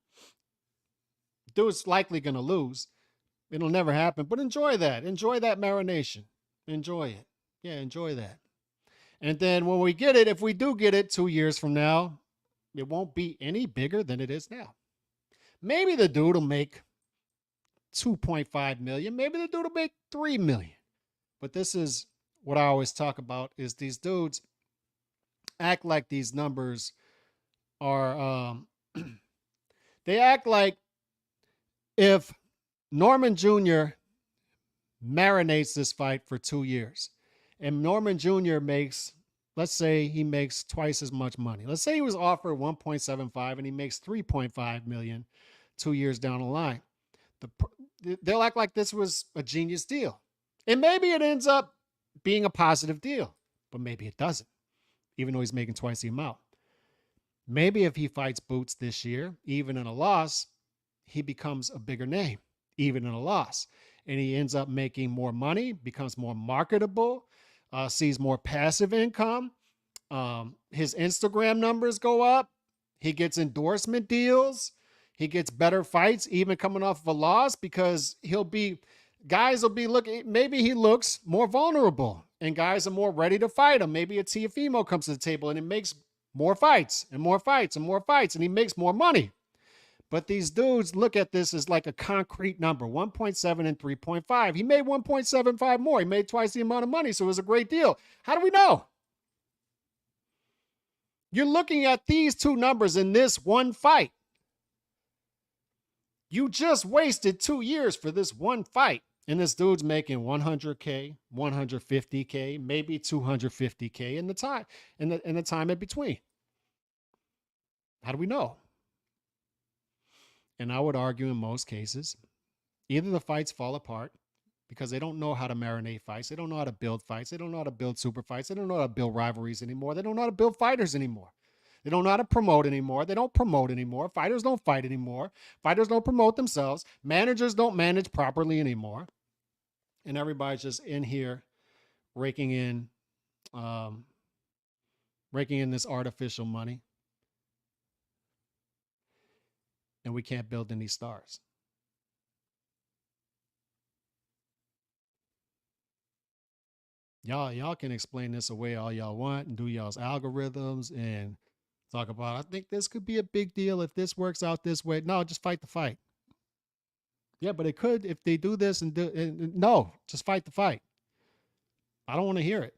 Dude's likely going to lose. It'll never happen, but enjoy that. Enjoy that marination. Enjoy it. Yeah, enjoy that. And then when we get it, if we do get it 2 years from now, it won't be any bigger than it is now. Maybe the dude will make 2.5 million. Maybe the dude will make 3 million. But this is what I always talk about is these dudes act like these numbers are, they act like if Norman Jr. marinates this fight for 2 years and Norman Jr. makes, let's say he makes twice as much money. Let's say he was offered 1.75 and he makes 3.5 million 2 years down the line. They'll act like this was a genius deal. And maybe it ends up being a positive deal, but maybe it doesn't, even though he's making twice the amount. Maybe if he fights Boots this year, even in a loss, he becomes a bigger name, even in a loss. And he ends up making more money, becomes more marketable, sees more passive income. His Instagram numbers go up. He gets endorsement deals. He gets better fights, even coming off of a loss, because guys will be looking, maybe he looks more vulnerable and guys are more ready to fight him. Maybe a Tiafimo comes to the table and it makes more fights and more fights and more fights and he makes more money. But these dudes look at this as like a concrete number, 1.7 and 3.5. He made 1.75 more. He made twice the amount of money, so it was a great deal. How do we know? You're looking at these 2 numbers in this one fight. You just wasted 2 years for this one fight. And this dude's making 100K, 150K, maybe 250K in the time in between. How do we know? And I would argue in most cases, either the fights fall apart because they don't know how to marinate fights. They don't know how to build fights. They don't know how to build super fights. They don't know how to build rivalries anymore. They don't know how to build fighters anymore. They don't know how to promote anymore. They don't promote anymore. Fighters don't fight anymore. Fighters don't promote themselves. Managers don't manage properly anymore. And everybody's just in here raking in this artificial money. And we can't build any stars. Y'all can explain this away all y'all want and do y'all's algorithms and talk about, I think this could be a big deal if this works out this way. No, just fight the fight. Yeah, but it could if they do this no, just fight the fight. I don't want to hear it.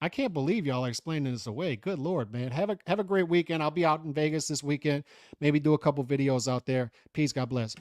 I can't believe y'all are explaining this away. Good Lord, man. Have a great weekend. I'll be out in Vegas this weekend. Maybe do a couple videos out there. Peace. God bless.